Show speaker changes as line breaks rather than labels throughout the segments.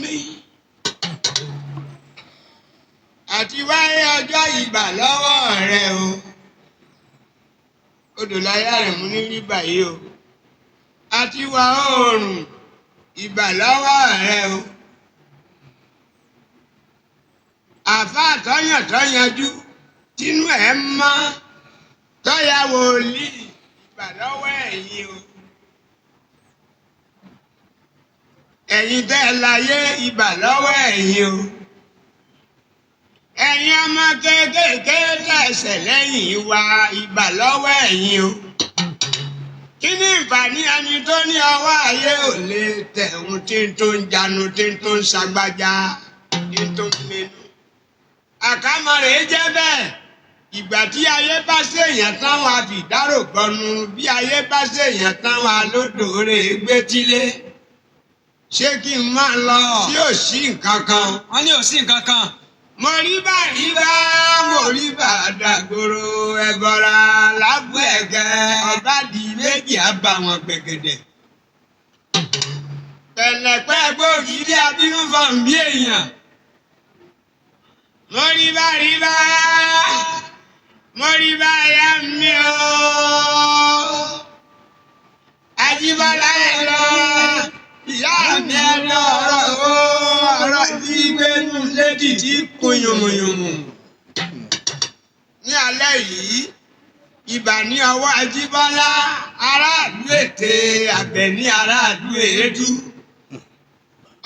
mí àti wáyé ọjọ́ ìbà lọ́wọ́ rẹ o odò láyà rẹ̀ mú ní rí báyìí o àti wà oòrùn ìbà lọ́wọ́ rẹ o àfáà tọ́yànjú tínú ẹ̀ mọ́ tọ́yà wòlíì ìbà lọ́wọ́ ẹ̀yin o ẹ̀yin tẹ́ ẹ láyé ìbà lọ́wọ́ ẹ̀yin o ẹ̀yin ọmọ kéékèèké lẹ́sẹ̀ lẹ́yìn wa ìbà lọ́wọ́ ẹ̀yin o kí ni ìfàní ẹni tó ní ọwọ́ ayé ò lè tẹ̀hún tí ń tó ń janu tí ń tó ń ṣagbájá tí ń tó ń mẹ́nu àkámọ́ rẹ̀ jẹ́ bẹ́ẹ̀ ìgbà tí ayé bá ṣèyàn tán wọn àfi ìdárò gbọnu bí ayé bá ṣèyàn tán wọn alódòore gbétílé ṣé kí n máa lọ tí ò sí nǹkan kan.
wọ́n ní ò sí nǹkan kan.
mo rí bá dàgbòrò ẹ̀bọ̀ra lábú ẹ̀gẹ́ ọ̀bádì méjì àbá wọn gbẹ̀gẹ̀dẹ̀. pẹ̀lẹ́pẹ́ gbòógì dé abínú fọ̀n bí èèyàn. mo rí bá ya mi o. Ajíbọ́lá ẹ̀ lọ ìyá mi ẹ lọ ọ̀rọ̀ ìgbénu lédì tí kún yùmùyùmù. ní alẹ́ yìí ibà ní ọwọ́ Ajíbọ́lá aráàlú ètè àgbẹ̀ ní aráàlú èédú.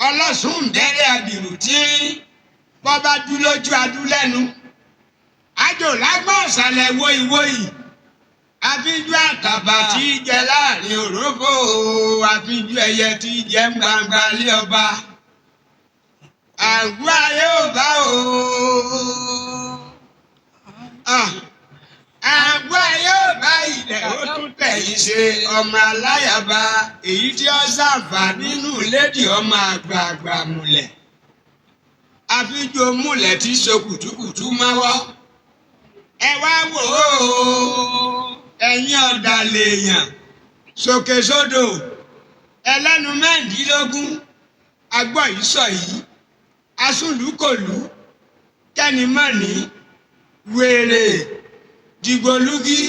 ọlọ́sùn bẹ̀rẹ̀ àbìrù tí bọ́bá dú lójú adú lẹ́nu. àjò lágbọ́n ọ̀sàlẹ̀ wóyíwóyí. àfijù àtàbà tí í jẹ láàrin òrófò àfijù ẹyẹ tí í jẹ ń gbangba lé ọba. àgọ́ ayé ò bá o. àgọ́ ayé ò bá ilẹ̀ ó tún tẹ̀yìn ṣe ọmọ aláyàbá èyí tí ó ṣàǹfà nínú lédì ọmọ àgbààgbà múlẹ̀. àfijù múlẹ̀ tí so kùtùkùtù máwọ́. ẹ wá wò ó ẹ̀yin ọ̀dàlẹ̀ èèyàn sókè sódò ẹlẹ́nu mẹ́rìndínlógún agbọ́ yìí sọ yìí asúlùkòlù kẹ́nìmọ́ni wèrè dìgbòlúgí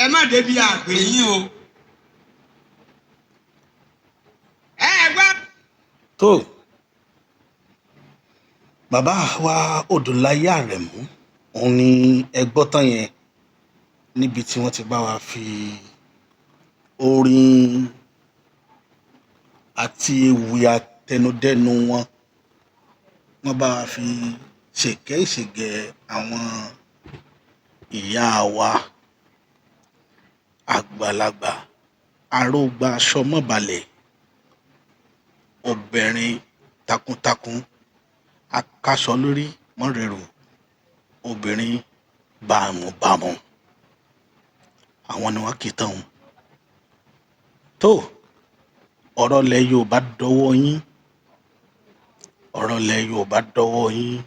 ẹ má débi àpè yín o. ẹ gbọ́.
tó bàbá wa Odòláyé Àrẹ̀mú òun ni ẹ gbọ́ tán yẹn níbi tí wọ́n ti bá wa fi orin àti ewì àtẹnudẹ́nu wọn bá wa fi ṣèkẹ́ ìṣègẹ̀ àwọn ìyá wa àgbàlagbà arógbá aṣọ mọ́balẹ̀ obìnrin takuntakun akáṣọ lórí mọ́rẹ̀rù obìnrin bámúbámú àwọn ni wọ́n kì í tán wọn. tó ọ̀rọ̀ ilẹ̀ Yorùbá dọ́wọ́ yín ọ̀rọ̀ ilẹ̀ Yorùbá dọ́wọ́ yín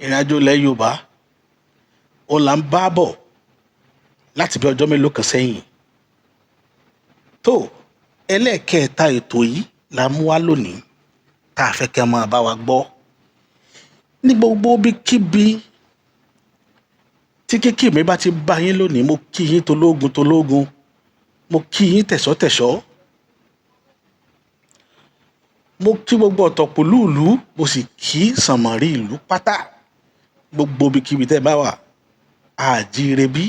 ìrìnàjò ilẹ̀ Yorùbá ó là ń bá bọ̀ láti bí ọjọ́ mélòó kan sẹ́yìn. tó ẹlẹ́ẹ̀kẹta ètò yìí la mú wá lónìí tá a fẹ́ kẹ́ máa bá wa gbọ́ ní gbogbo bíkíbi tí kíkì mi bá ti bá yín lónìí. mo kí yín tológun mo kí yín tẹ̀sọ́ mo kí gbogbo ọ̀tọ̀kùlú ìlú mo sì kí sànmọ́rí ìlú pátá gbogbo bíkíbi tẹ́ bá wà àjíire bí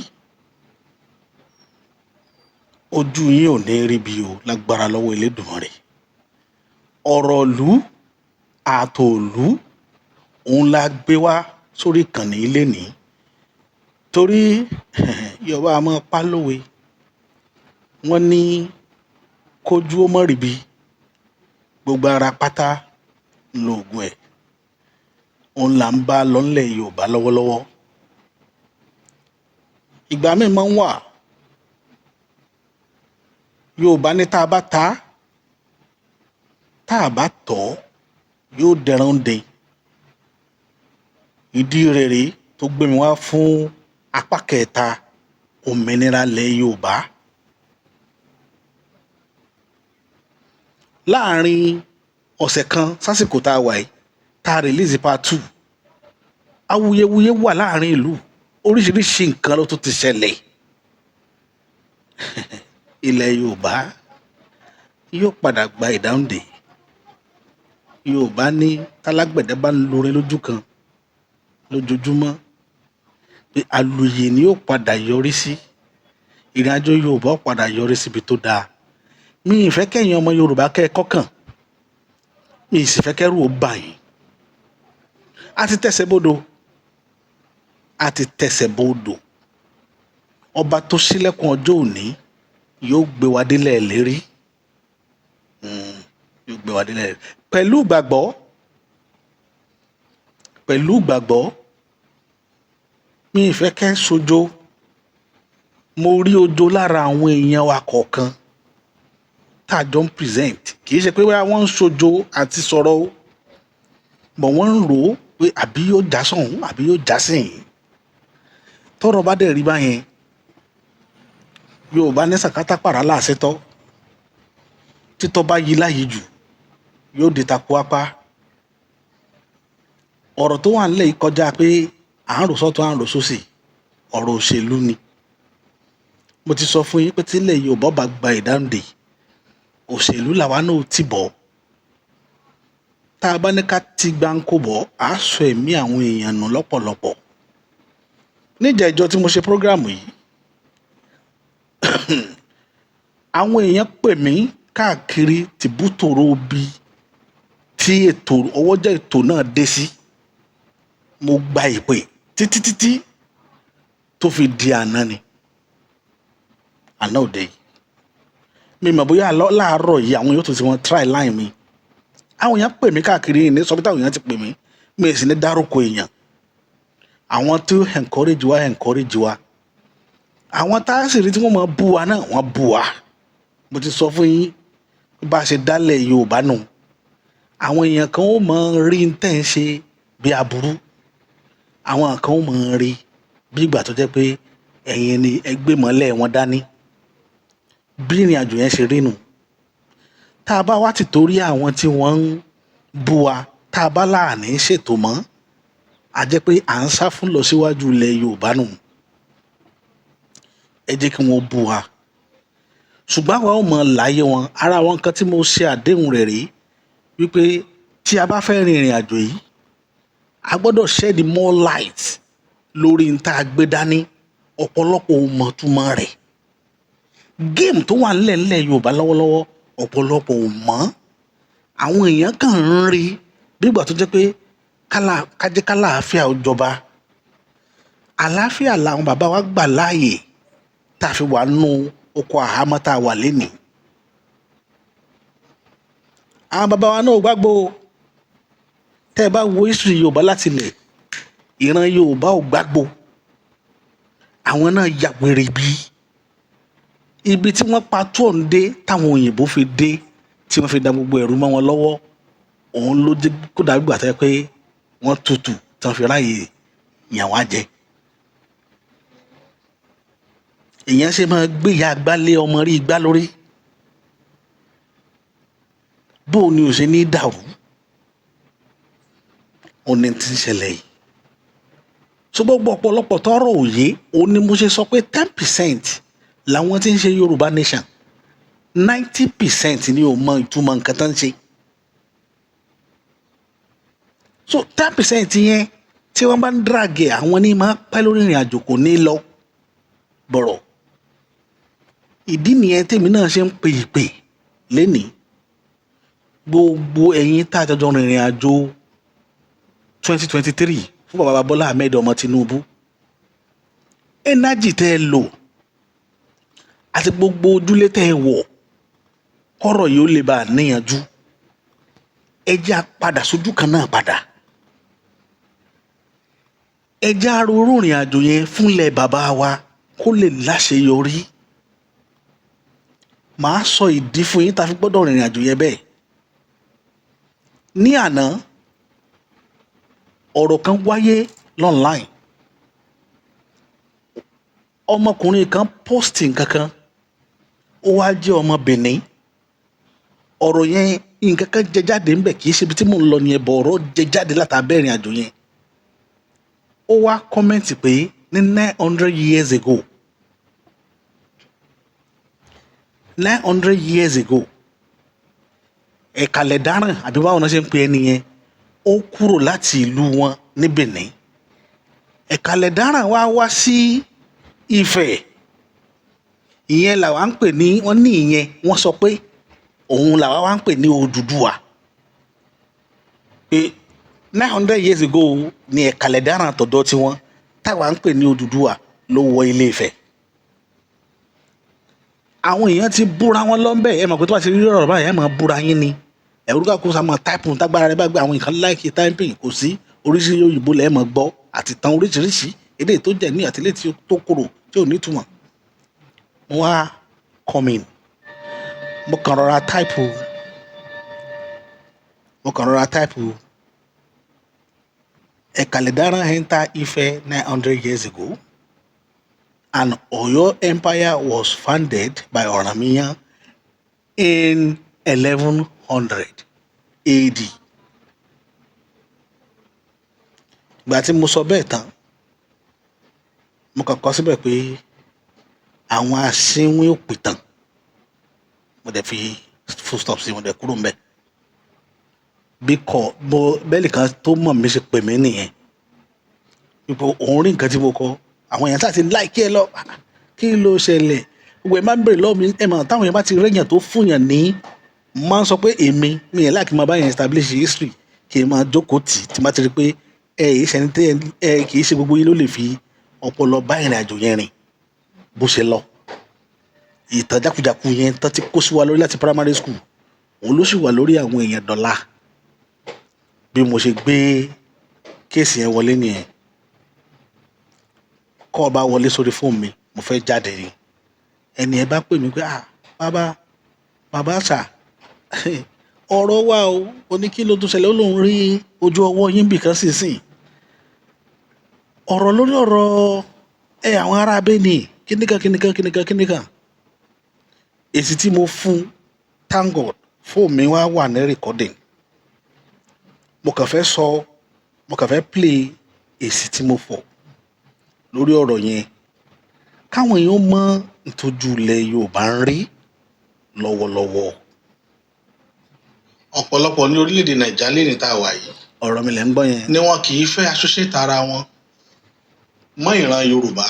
ojú yín ò ní rí bí o lágbára lọ́wọ́ Elédùmarè. ọ̀rọ̀ ìlú ààtò ìlú òun la gbé wá sórí ìkànnì ilé ní torí Yorùbá máa pa lówe wọ́n ní kójú ó mọ́ ríbi gbogbo ara pátá lóògùn ẹ̀ òun là ń bá lọ́nlẹ̀ Yorùbá lọ́wọ́lọ́wọ́. ìgbà míì máa ń wà Yorùbá ní tá a bá ta tá a bá tọ̀ yóò dẹran de. ìdí rere tó gbé mi wá fún apá kẹta òmìnira ilẹ̀ Yorùbá láàrin ọ̀sẹ̀ kan sásìkò tá a wà yìí tá a release part 2 awuyewuye wà láàrin ìlú oríṣiríṣi nǹkan ló tún ti ṣẹlẹ̀ ilẹ̀ Yorùbá yóò padà gba ìdáhùndè Yorùbá ní tálágbẹ̀dẹ bá ń lorin lójú kan lójoojúmọ́ pé àlùyè ni yóò padà yọrí sí ìrìn àjò Yorùbá ó padà yọrí síbi tó dáa mi ì fẹ́ kẹ́yìn ọmọ Yorùbá kẹ́ ẹ kọ́kàn mi ì sì fẹ́ kẹ́rù ó bà yín a ti tẹ̀sẹ̀ bodò ọba tó ṣílẹ̀kùn ọjọ́ òní yóò gbé wa délẹ̀ lérí yóò gbé wa délẹ̀ lérí pẹ̀lú ìgbàgbọ́ mi ì fẹ́ kẹ́ sojo mo rí ojo lára àwọn èèyàn wa kọ̀ọ̀kan tá a jọ ń present kì í ṣe pé wọ́n ń sojo àti sọ̀rọ̀ o bọ̀ wọ́n ń rò ó pé àbí yóò já sọ̀hún àbí yóò já sẹ́yìn tọ́rọ̀ bá dẹ̀ rí báyẹn Yorùbá ní sàkátà pàrà láàṣetọ́ títọ́ bá yí láyé jù yóò di takò apá ọ̀rọ̀ tó wà nílẹ̀ yìí kọjá pé à ń rò sọ́tún à ń rò sósì ọ̀rọ̀ òṣèlú ni mo ti sọ fún yín pé tílẹ̀ Yorùbá bá gba ìdáǹdè òṣèlú làwa náà ti bọ̀ tá a bá ní ká ti gbáǹkó bọ̀ á sọ ẹ̀mí àwọn èèyàn nù lọ́pọ̀lọpọ̀ níjẹ̀jọ́ tí mo ṣe prógráàmù yìí àwọn èèyàn pè mí káàkiri tìbútòrò bí tí ọwọ́jà ètò náà dé sí mo gba ìpè títí tó fi di àná ni àná òde yìí mi mọ̀ bóyá láàárọ̀ yìí àwọn yóò tún ti wọn try line mi àwọn èèyàn pè mí káàkiri ní sọ pé táwọn èèyàn ti pè mí mi ì sì ní dárúkọ èèyàn àwọn tó encourage wa àwọn tá a sì rí tí wọ́n máa bú wa náà wọ́n bú wa mo ti sọ fún yín bá a ṣe dálẹ̀ Yorùbá nù àwọn èèyàn kan ó máa rí tẹ̀ ń ṣe bí aburú àwọn kan ó máa rí bí ìgbà tó jẹ́ pé ẹ̀yin ni ẹgbẹ́ mọ́lẹ̀ wọn dání bí ìrìn àjò yẹn ṣe rí nù tá a bá wá ti torí àwọn tí wọ́n ń bú wa tá a bá láàní ṣètò mọ́ a jẹ́ pé à ń sá fún lọ síwájú ilẹ̀ Yorùbá nù ẹ jẹ́ kí wọ́n bú wa ṣùgbọ́n àwọn ọmọ láyé wọn ara wọn kan tí mo ṣe àdéhùn rẹ̀ rí wípé tí a bá fẹ́ rin ìrìn àjò yìí a gbọ́dọ̀ shed more light lórí n tá a gbé dání ọ̀pọ̀lọpọ̀ ò mọ̀ túmọ̀ rẹ̀ géèmù tó wà nílẹ̀ Yorùbá lọ́wọ́lọ́wọ́ ọ̀pọ̀lọpọ̀ ò mọ̀ àwọn èèyàn kàn ń rí bígbà tó jẹ́ pé kájẹ́ kálàáfíà ó jọba àlàáfíà làwọn bàbá wa gbà láàyè tá a fi wà nù oko àhámọ́ tá a wà lénìí àwọn bàbá wa náà gbàgbọ́ tẹ́ ẹ bá wo history Yorùbá láti ilẹ̀ ìran Yorùbá ò gbàgbọ́ àwọn náà yàgbére ibi tí wọ́n pa tó ń dé táwọn òyìnbó fi dé tí wọ́n fi da gbogbo ẹ̀rú mọ́ wọn lọ́wọ́ òun ló dé kó dàbí gbà tẹ́ pé wọ́n tutù tí wọ́n fi ráàyè yàn wá jẹ èèyàn ṣe máa gbé ìyá àgbá lé ọmọ rí igbá lórí bó o ní o ṣe ní dàrú ó ní ti ń ṣẹlẹ̀ yìí so gbogbo ọ̀pọ̀lọpọ̀ tọrọ òye òun ni mo ṣe sọ pé 10% làwọn tí ń ṣe Yorùbá nation 90% ni ò mọ ìtumọ̀ nǹkan tó ń ṣe so 10% yẹn tí wọ́n bá ń dragi àwọn ní máa pẹ́ lórí ìrìn àjò kò ní lọ bọ̀rọ̀ ìdí nìyẹn tèmi náà ṣe ń pè ìpè lénìí gbogbo ẹ̀yin tá a jọjọ rìnrìn àjò 2023 fún bàbá Bọ́lá Ahmed ọmọ Tinubu ẹnájì tẹ́ ẹ lò àti gbogbo ojúlé tẹ́ ẹ wọ̀ kọ́rọ̀ yìí ó lè bá a níyànjú ẹ jẹ́ á padà sójú kan náà padà ẹ jẹ́ á ronú ìrìn àjò yẹn fúnlẹ̀ bàbá wa kó lè láṣeyọrí màá sọ ìdí fún yín tá a fi gbọ́dọ̀ rìnrìn àjò yẹn bẹ́ẹ̀ ní àná ọ̀rọ̀ kan wáyé online ọmọkùnrin kan post nǹkan kan ó wá jẹ́ ọmọ Benin ọ̀rọ̀ yẹn nǹkan kan jẹ jáde ńbẹ̀, kì í ṣe ibi tí mò ń lọ nìyẹn, bọ̀ ọ̀rọ̀ jẹ jáde látàbẹ́ ìrìn àjò yẹn. Ó wá kọ́mẹ́ǹtì pé ní 900 years ago 900 years ago Ẹ̀kàlẹ̀ dáràn àbí báwo náà ṣe ń pe ẹni yẹn, ó kúrò láti ìlú wọn ní Benin. Ẹ̀kàlẹ̀ dáràn wá sí Ifẹ̀. Ìyẹn làwa ń pè ní, wọ́n ní ìyẹn wọ́n sọ pé òun làwa wá ń pè ní Odùduwà. Pé 900 years ago ni Ẹ̀kàlẹ̀ dáràn tọ̀dọ̀ tiwọn táwa ń pè ní Odùduwà ló wọ Ilé Ifẹ̀. Àwọn èèyàn ti búra wọn lọ́nbẹ̀, ẹ mọ̀ pé tó bá ti rí ọ̀rọ̀ báyìí ẹ máa búra yín ni. Ẹ̀rú ká kó sa máa táìpù tágbára rẹ bá gbé, àwọn nǹkan láìkí táìpìn kò sí, oríṣiríṣi òyìnbó lẹ́ẹ̀ máa gbọ́ àti tán oríṣiríṣi èdè tó jẹ̀ ní àtìlẹ́ tí tó korò tí ò ní túmọ̀. Mo wá come in, mo kàn rọra táìpù Ẹ̀kàlẹ̀ dáràn enter Ifẹ̀ 900 years ago. And Oyo Empire was founded by Ọ̀rànmíyàn in 1100 AD. Ìgbà tí mo sọ bẹ́ẹ̀ tán, mo kàn kọ síbẹ̀ pé àwọn asínwín òpìtàn, mo dẹ̀ fi full stop sí, mo dẹ̀ kúrò ńbẹ̀. Bẹ́ẹ̀lì kan tó mọ̀ mí ṣe pè mí nìyẹn. Ipò òun rí nǹkan tí mo kọ, àwọn èèyàn sáà ti láìkí ẹ lọ, kí ló ṣẹlẹ̀? Gbogbo ẹ̀ máa ń bèrè lọ́wọ́ mi, ẹ mọ̀ táwọn èèyàn bá ti rẹ́yàn tó fúnyàn ní, máa ń sọ pé èmi mi ẹ̀ láìkí máa bá yẹn establish history, kì í máa jókòó tí máa ti rí pé kì í ṣe gbogbo yín ló lè fi ọpọlọ bá ìrìn àjò yẹn rìn bó ṣe lọ. Ìtàn jákujàku yẹn tán ti kó sí wa lórí láti primary school, òun ló sì wà lórí àwọn èèyàn dọ̀la. Bí mo ṣe gbé kéèsì yẹn wọlé nìyẹn. Kọ́ ọba wọlé sórí fóònù mi, mo fẹ́ jáde ni, ẹni ẹ bá pè mí pé bàbá àṣà ọ̀rọ̀ wà o ní kí ló tún ṣẹlẹ̀, ó lóun rí ojú ọwọ́ yín bì kan sísìn, ọ̀rọ̀ lórí ọ̀rọ̀ àwọn ará Bẹ́ẹ̀nì kíníkan. Èsì tí mo fún, thank God fóònù mi wà ní recording. Mo kàn fẹ́ play èsì tí mo fọ̀ lórí ọ̀rọ̀ yẹn, káwọn èèyàn mọ ìtọ́jú ilẹ̀ Yorùbá ń rí lọ́wọ́lọ́wọ́.
Ọ̀pọ̀lọpọ̀ ní orílẹ̀-èdè Nàìjíríà lẹ́ni tá a wà yìí,
ọ̀rọ̀ mi lẹ́ ń gbọ́ yẹn,
ni wọn kì í fẹ́ associate ara wọn mọ́ ìran Yorùbá.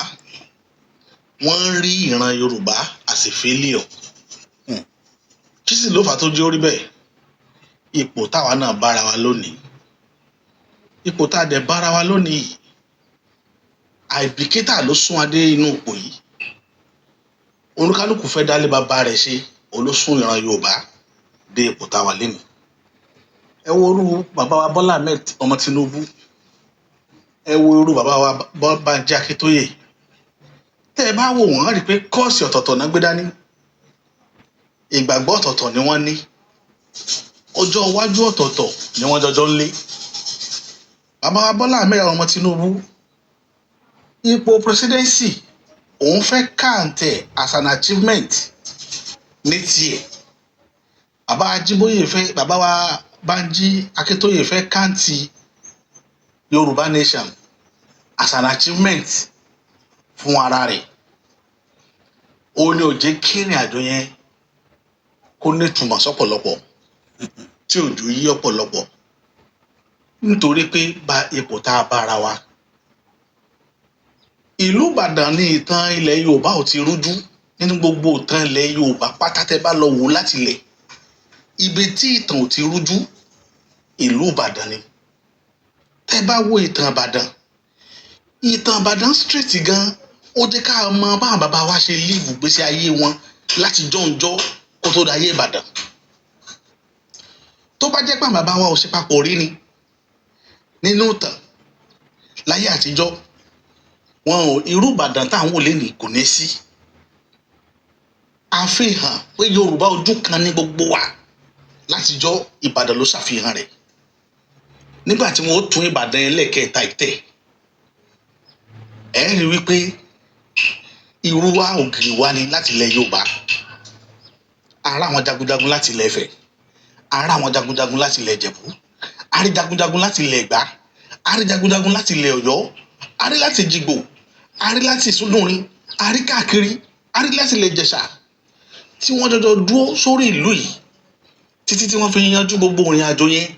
Wọ́n ń rí ìran Yorùbá as a failure. Kí sì ló fà á tó jẹ́ orí bẹ́ẹ̀? Ipò táwa náà bára wa lónìí, ipò tá a dẹ̀ bára wa lónìí yìí, àìbìkítà ló sún adé inú ipò yìí. Olúkálùkù fẹ́ dálé bàbá rẹ̀ ṣe, olóṣùn ìran Yorùbá dé ipò táwa lénìí. Ẹ wo irú bàbá wa Bọ́lá Ahmed ọmọ Tinubu, ẹ wo irú bàbá wa Bánjí Akíntóyè. Tẹ́ ẹ bá wò wọ́n, á rí i pé kọ́ọ̀sì ọ̀tọ̀ọ̀tọ̀ náà gbé dání, ìgbàgbọ́ ọ̀tọ̀ọ̀tọ̀ ni wọ́n ní, ọjọ́ iwájú ọ̀tọ̀ọ̀tọ̀ ni wọ́n jọjọ́ ń lé. Bàbá wa Bọ́lá Ahmed ọmọ Tinubu, ipò presidency òun fẹ́ káàntẹ̀ as an achievement ní tiẹ̀. Bàbá wa Bánjí Akíntóyè fẹ́ káàntì Yorùbá nation as an achievement fún ara rẹ̀. Ó ní ó jẹ́ kí ìrìn àjò yẹn kó ní ìtumọ̀ sọ́pọ̀lọpọ̀, tí òjò yí ọ̀pọ̀lọpọ̀, nítorí pé ipò tá a bára wa. Ìlú Ìbàdàn ní ìtàn ilẹ̀ Yorùbá ò ti rújú. Nínú gbogbo ìtàn ilẹ̀ Yorùbá pátá tẹ́ bá lọ wò láti ilẹ̀, ibi tí ìtàn ò ti rújú ìlú Ìbàdàn ni. Tẹ́ bá wo ìtàn Ìbàdàn street gan, ó jẹ́ ká mọ báwọn bàbá wa ṣe live ìgbésí ayé wọn láti jọ́njọ́ kó tó dayé Ìbàdàn. Tó bá jẹ́ pé àwọn bàbá wa ò ṣe papọ̀ rí ni nínú ìtàn láyé àtijọ́, irú Ìbàdàn táwọn wò lénìí kò ní sí. Àfihàn pé Yorùbá ojú kan ní gbogbo wa látijọ́, Ìbàdàn ló ṣàfihàn rẹ̀. Nígbà tí wọ́n ó tún Ìbàdàn ẹlẹ́ẹ̀kẹta ìtẹ̀, ẹ rí wípé irú wa ògiri wa ni láti ilẹ̀ Yorùbá. Ara àwọn jagunjagun láti ilẹ̀ Ifẹ̀, ara àwọn jagunjagun láti ilẹ̀ Ìjẹ̀bú, a rí jagunjagun láti ilẹ̀ Ẹ̀gbá, a rí jagunjagun láti ilẹ̀ Ọ̀yọ́, a rí láti Èjìgbò, a rí láti Ìsúndùnrin, a rí káàkiri, a rí láti ilẹ̀ Ìjẹ̀ṣà tí wọ́n jọjọ dúró sórí ìlú yìí títí tí wọ́n fi yanjú gbogbo ìrìn àjò yẹn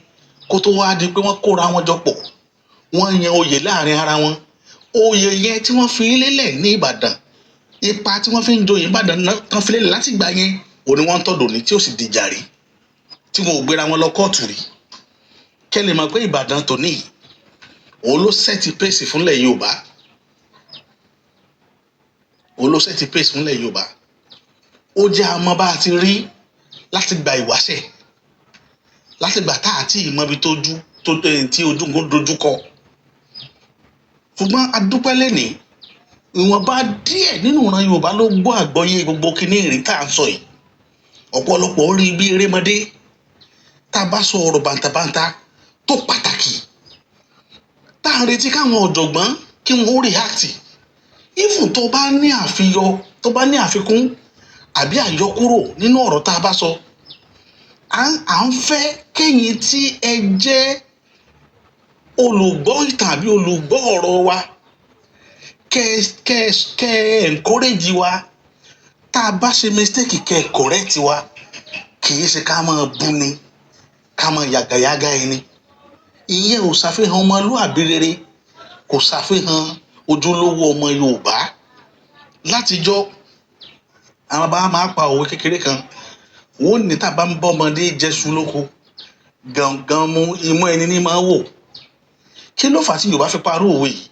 kó tó wá di pé wọ́n kóra wọn jọ pọ̀, wọ́n yan oyè láàrin ara wọn. Oyè yẹn tí wọ́n fi lélẹ̀ ní Ìbàdàn, ipa tí wọ́n fi ń joyè Ìbàdàn náà tán fi lélẹ̀ láti gbà yẹn òní wọ́n ń tọ́dọ̀ ní tí ó sì dìjà rí, tí wọn ò gbéra wọn lọ kóòtù rí. Kẹ́ lè mọ̀ pé Ìbàdàn tòní òun ló sẹ́ẹ̀tì pèsè fúnlẹ̀ Yorùbá, òun ló sẹ́ẹ̀tì pèsè fúnlẹ̀ Yorùbá. Ó jẹ́ àmọ́ bá a ti rí láti gba ìwáṣẹ̀, láti gbà tá àti ìmọ̀bi tí ojúgun dojú kọ. Ṣùgbọ́n adúpẹ́ lẹ́nìí ìwọ̀nba díẹ̀ nínú ìran Yorùbá ló gbọ́ àgbọ́yé gbogbo kinní ìrìn tá à ń sọ yìí. Ọ̀pọ̀lọpọ̀ rí bí erémọdé. Tá a bá sọ ọ̀rọ̀ bàǹtàbàǹtà tó pàtàkì tá à ń retí káwọn ọ̀jọ̀gbọ́n kí wọ́n react, even tó bá ní àfikún àbí àyọkúrò nínú ọ̀rọ̀ tá a bá sọ, à ń fẹ́ kẹ́yìn tí ẹ jẹ́ olùgbọ́ ìtàn àbí olùgbọ́ ọ̀rọ̀ wa kẹ́ encourage wa. Tá a bá ṣe mistake kẹ́ correct wa, kì í ṣe ká máa bú ni, ká máa yàgàyàgà ẹni. Ìyẹn ò ṣàfihàn ọmọlúàbí rere, kò ṣàfihàn ojúlówó ọmọ Yorùbá. Látijọ́ àwọn bá máa pa òwe kékeré kan, wọ́n ní tá a bá ń bọ́ ọmọdé jẹ́ṣu lóko, gangan mú imú ẹni ní máa wò. Kí ló fà á tí Yorùbá fi parọ́ òwe yìí?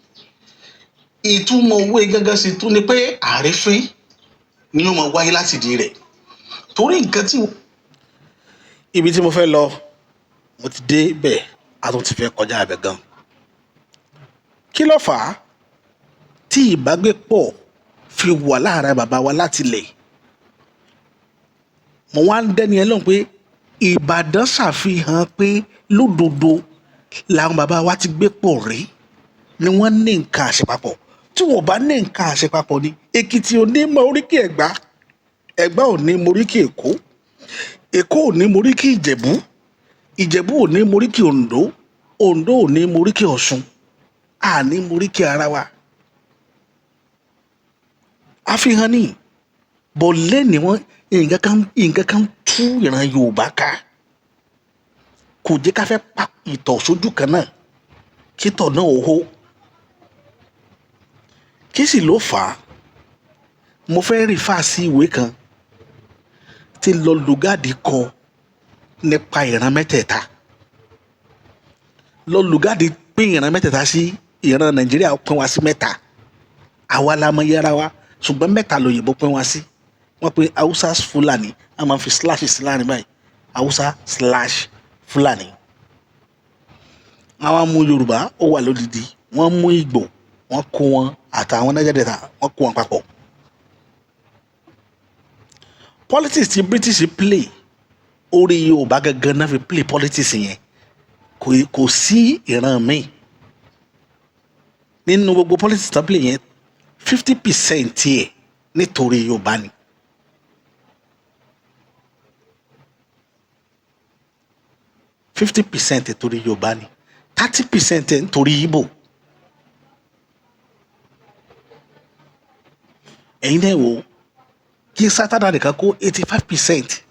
Ìtumọ̀ òwe gangan sì tún ni pé àrífín ni ó máa wáyé láti ìdí rẹ̀. Torí nǹkan tí
ibi tí mo fẹ́ lọ mo ti dé bẹ́ẹ̀, a tún ti fẹ́ kọjá abẹ gan. Kí ló fà á tí ìbágbépọ̀ fi wà láàárín bàbá wa láti lẹ̀? Mo wá ń dẹ́ni ẹ lóhùn pé Ìbàdàn ṣàfihàn pé lódodo làwọn bàbá wa ti gbé pọ̀ rí, ni wọ́n ní nǹkan àṣepapọ̀. Tí wọ́n bá ní nǹkan àṣepapọ̀ ni Èkìtì ò ní mọ oríkì Ẹ̀gbá, Ẹ̀gbá ò ní mọ oríkì Èkó, Èkó ò ní mọ oríkì Ìjẹ̀bú, Ìjẹ̀bú ò ní mọ oríkì Oǹdó, Oǹdó ò ní mọ oríkì Ọ̀ṣun, a ní mọ oríkì ara wa. Àfihàn ni bọ̀ lẹ́ni wọn nǹkan kan tú ìran Yorùbá ká, kò jẹ́ ká fẹ́ pa ìtọ̀ sójú kan náà kí ìtọ̀ náà ó hó. Kí sì ló fà á? Mo fẹ́ rìfà sí ìwé kan tí Lord Lugard kọ nípa ìran mẹ́tẹ̀ẹ̀ta. Lord Lugard pín ìran mẹ́tẹ̀ẹ̀ta sí ìran Nàìjíríà, pín wa sí mẹ́ta. Àwa la mọ yẹra wa, ṣùgbọ́n mẹ́ta lòyìnbó pín wa sí. Wọ́n pe Hausa Fulani, a máa fi slash sí láàrin báyìí, Hausa/Fulani. Àwọn mú Yorùbá ó wà lódìdí, wọ́n mú Ìgbò, wọ́n kó wọn àtàwọn Niger Delta, wọ́n kó wọn papọ̀. Politics tí British play orí Yorùbá gangan náà fi play politics yẹn, kò sí ìran míì nínú gbogbo politics tó play yẹn. 50% tiẹ̀ nítorí Yorùbá ni. Fifty percent nítorí Yorùbá ni, 30% nítorí Ìgbò. Ẹ̀yin náà wò kí sátánà nìkan kó 85%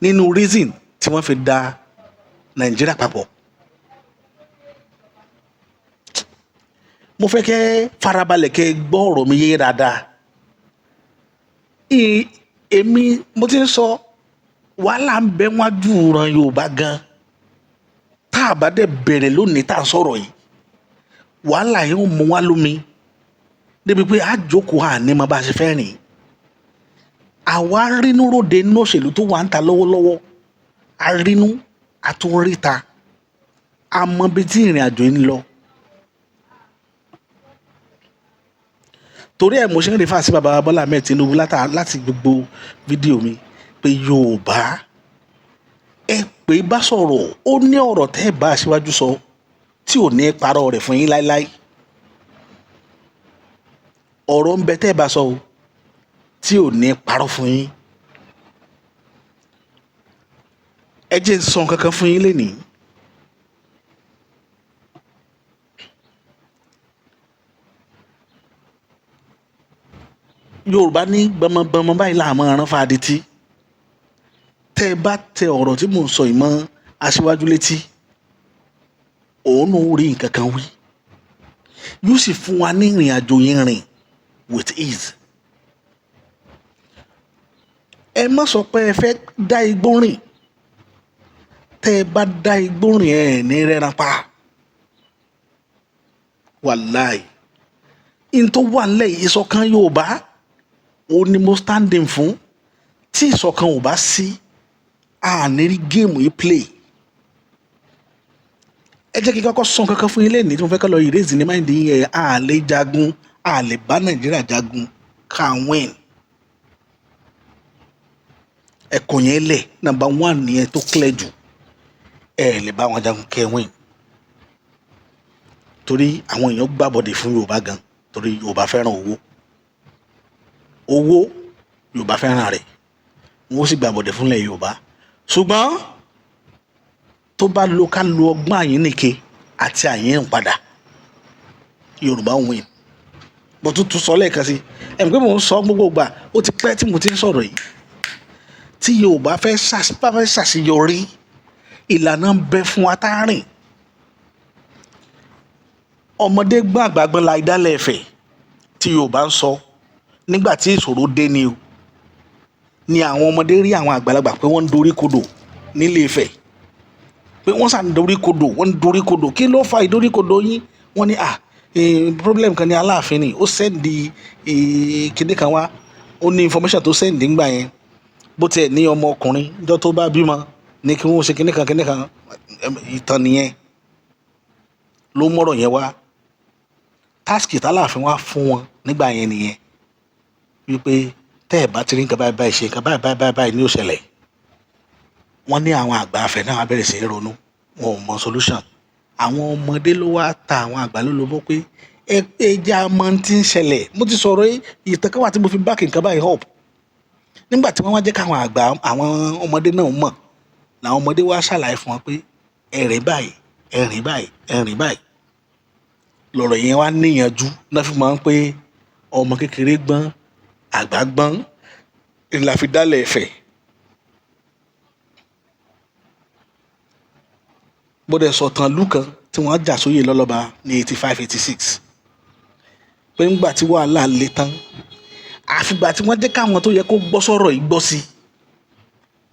nínú reason tí wọ́n fi da Nàìjíríà papọ̀. Mo fẹ́ kẹ́ farabalẹ̀ kẹ́ gbọ́ ọ̀rọ̀ mi yé dáadáa. Èmi mo ti ń sọ wàhálà ń bẹ wájú ìran Yorùbá gan. Tá a bá dẹ̀ bẹ̀rẹ̀ lónìí tá a sọ̀rọ̀ yìí, wàhálà yẹn ó mú wá lómi débi pé a jókòó àní mọ bá a ṣe fẹ́ rìn. Àwa rínú ròde inú òṣèlú tó wà ń ta lọ́wọ́lọ́wọ́, a rínú àtúnríta, a mọ bí tí ìrìn àjò yìí ń lọ. Torí ẹ̀ mo ṣe ń rìfà sí bàbá Bọ́lá Ahmed Tinubu láti gbogbo fídíò mi pé Yorùbá ẹ pé bá sọ̀rọ̀, ó ní ọ̀rọ̀ tẹ́ ẹ bá aṣíwájú sọ tí ò ní parọ́ rẹ̀ fún yín láéláé. Ọ̀rọ̀ ń bẹ tẹ́ ẹ bá sọ tí ò ní parọ́ fún yín. ẹ jẹ́ n sọ kankan fún yín lénìí. Yorùbá ní gbọmọgbọmọ báyìí làmọ́ ọ̀ràn fàdítì. Tẹ́ ẹ bá tẹ ọ̀rọ̀ tí mò ń sọ yìí mọ́ Aṣíwájú létí, òun ò rí nǹkan kan wí. Yóò sì fún wa ní ìrìn àjò yẹn rìn with ease. Ẹ má sọ pé ẹ fẹ́ dá igbó rìn. Tẹ́ ẹ bá dá igbó rìn ẹ ní rẹ́ran pa. Wàláì. In tó wà nílẹ̀ yìí ìṣọ̀kan Yorùbá òun ni mo standing fún. Tí ìṣọ̀kan ò bá sí, a ní rí géèmù yìí play. Ẹ jẹ́ kí n kọ́kọ́ sọ kankan fún yín lẹ́nìí tí mo fẹ́ kọ́ lọ erase ní mind yẹn. A lè jagun, a lè bá Nàìjíríà jagun ká win. Ẹ̀kọ́ yẹn lẹ̀ number 1 nìyẹn tó clear jù. Ẹ lè bá wọn jagun kẹ́ win. Torí àwọn èèyàn gbàbọ̀dè fún Yorùbá gan. Torí Yorùbá fẹ́ràn owó. Owó Yorùbá fẹ́ràn rẹ̀. Wọ́n sì gbàbọ̀dè fúnlẹ̀ Yorùbá. Ṣùgbọ́n tó bá lo ká lo ọgbọ́n àyínnìke àti àyín padà, Yorùbá win. Mo tún sọ lẹ́ẹ̀kan sí ẹ̀ pé mò ń sọ gbogbo ìgbà ó ti pẹ́ tí mo ti ń sọ̀rọ̀ yìí. Tí Yorùbá fẹ́ ṣàṣeyọrí, ìlànà ń bẹ fún wa tá a rìn. Ọmọdé gbọ́n àgbà gbọ́n la ìdálẹ̀ ẹ̀fẹ̀ tí Yorùbá ń sọ nígbà tí ìṣòro dé ni o. Ni àwọn ọmọdé rí àwọn àgbàlagbà pé wọ́n ń dorí kodò nílé Ifẹ̀. Pé wọ́n sàn dorí kodò, wọ́n ń dorí kodò. Kí ló fa ìdorí kodò yín? Wọ́n ní problem kan ní Aláàfin ni. Ó sẹ́ndì kíní kan wá. Ó ní information tó sẹ́ndì ńgbà yẹn. Bó tiẹ̀ ní ọmọ ọkùnrin ìjọ tó bá bímọ ní kí wọ́n ṣe kíní kan ìtàn nìyẹn. Ló mọ̀rọ̀ yẹn wá. Táàsìkì t'Aláàfin wá fún wọn nígbà yẹn nìyẹn. Wípé tẹ́ ẹ̀ bá ti rí nǹkan báyìí ṣe nǹkan báyìí ní ó ṣẹlẹ̀. Wọ́n ní àwọn àgbà afẹ́ náà bẹ̀rẹ̀ sí í ronú. Wọn ò mọ solution. Àwọn ọmọdé ló wá ta àwọn àgbà lólobó pé ẹja mọ tí ń ṣẹlẹ̀. Mo ti sọ̀rọ̀ ìtàn kan wà tí mo fi back nǹkan báyìí up. Nígbà tí wọ́n wá jẹ́ káwọn àgbà àwọn ọmọdé náà mọ̀, làwọn ọmọdé wá ṣàlàyé fún wọn pé ẹ̀rìn báyìí, ẹ̀rìn báyìí, ẹ̀rìn báyìí. Lọ̀rọ̀ yẹn wá níyànjú náà fi máa ń pé ọmọ kékeré gbọ́n, àgbà gbọ́n, ìlà fi dálẹ̀ Ifẹ̀. Bọ́dẹ̀ sọ̀tàn ìlú kan tí wọ́n jà sóyè lọ́lọ́ba ní 85-86. Pé ńgbà tí wàhálà le tán, àfìgbà tí wọ́n jẹ́ káwọn tó yẹ kó gbọ́ sọ̀rọ̀ yìí gbọ́ sí,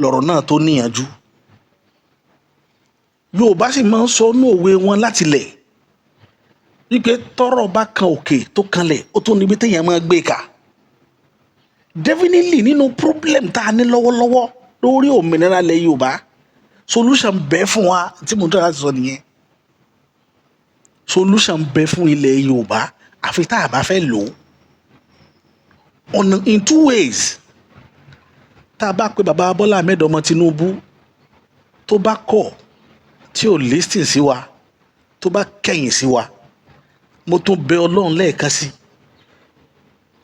lọ̀rọ̀ náà tó níyànjú. Yorùbá sì máa ń sọ inú òwe wọn láti lẹ̀. Wípé tọ́rọ̀ bá kan òkè tó kanlẹ̀, ó tó níbi téèyàn máa gbé kà. Definitely nínú problem tá a ní lọ́wọ́lọ́wọ́ lórí òmìnira ilẹ̀ Yorùbá, solution bẹ fún wa tí mo tọ́ láti sọ nìyẹn. Solution bẹ fún ilẹ̀ Yorùbá àfi tá a bá fẹ́ lò ó. In 2 ways. Tá a bá pe bàbá Bọ́lá Ahmed ọmọ Tinubu tó bá kọ̀ tí ò listen sí wa, tó bá kẹ̀yìn sí wa, mo tún bẹ Ọlọ́run lẹ́ẹ̀kan sí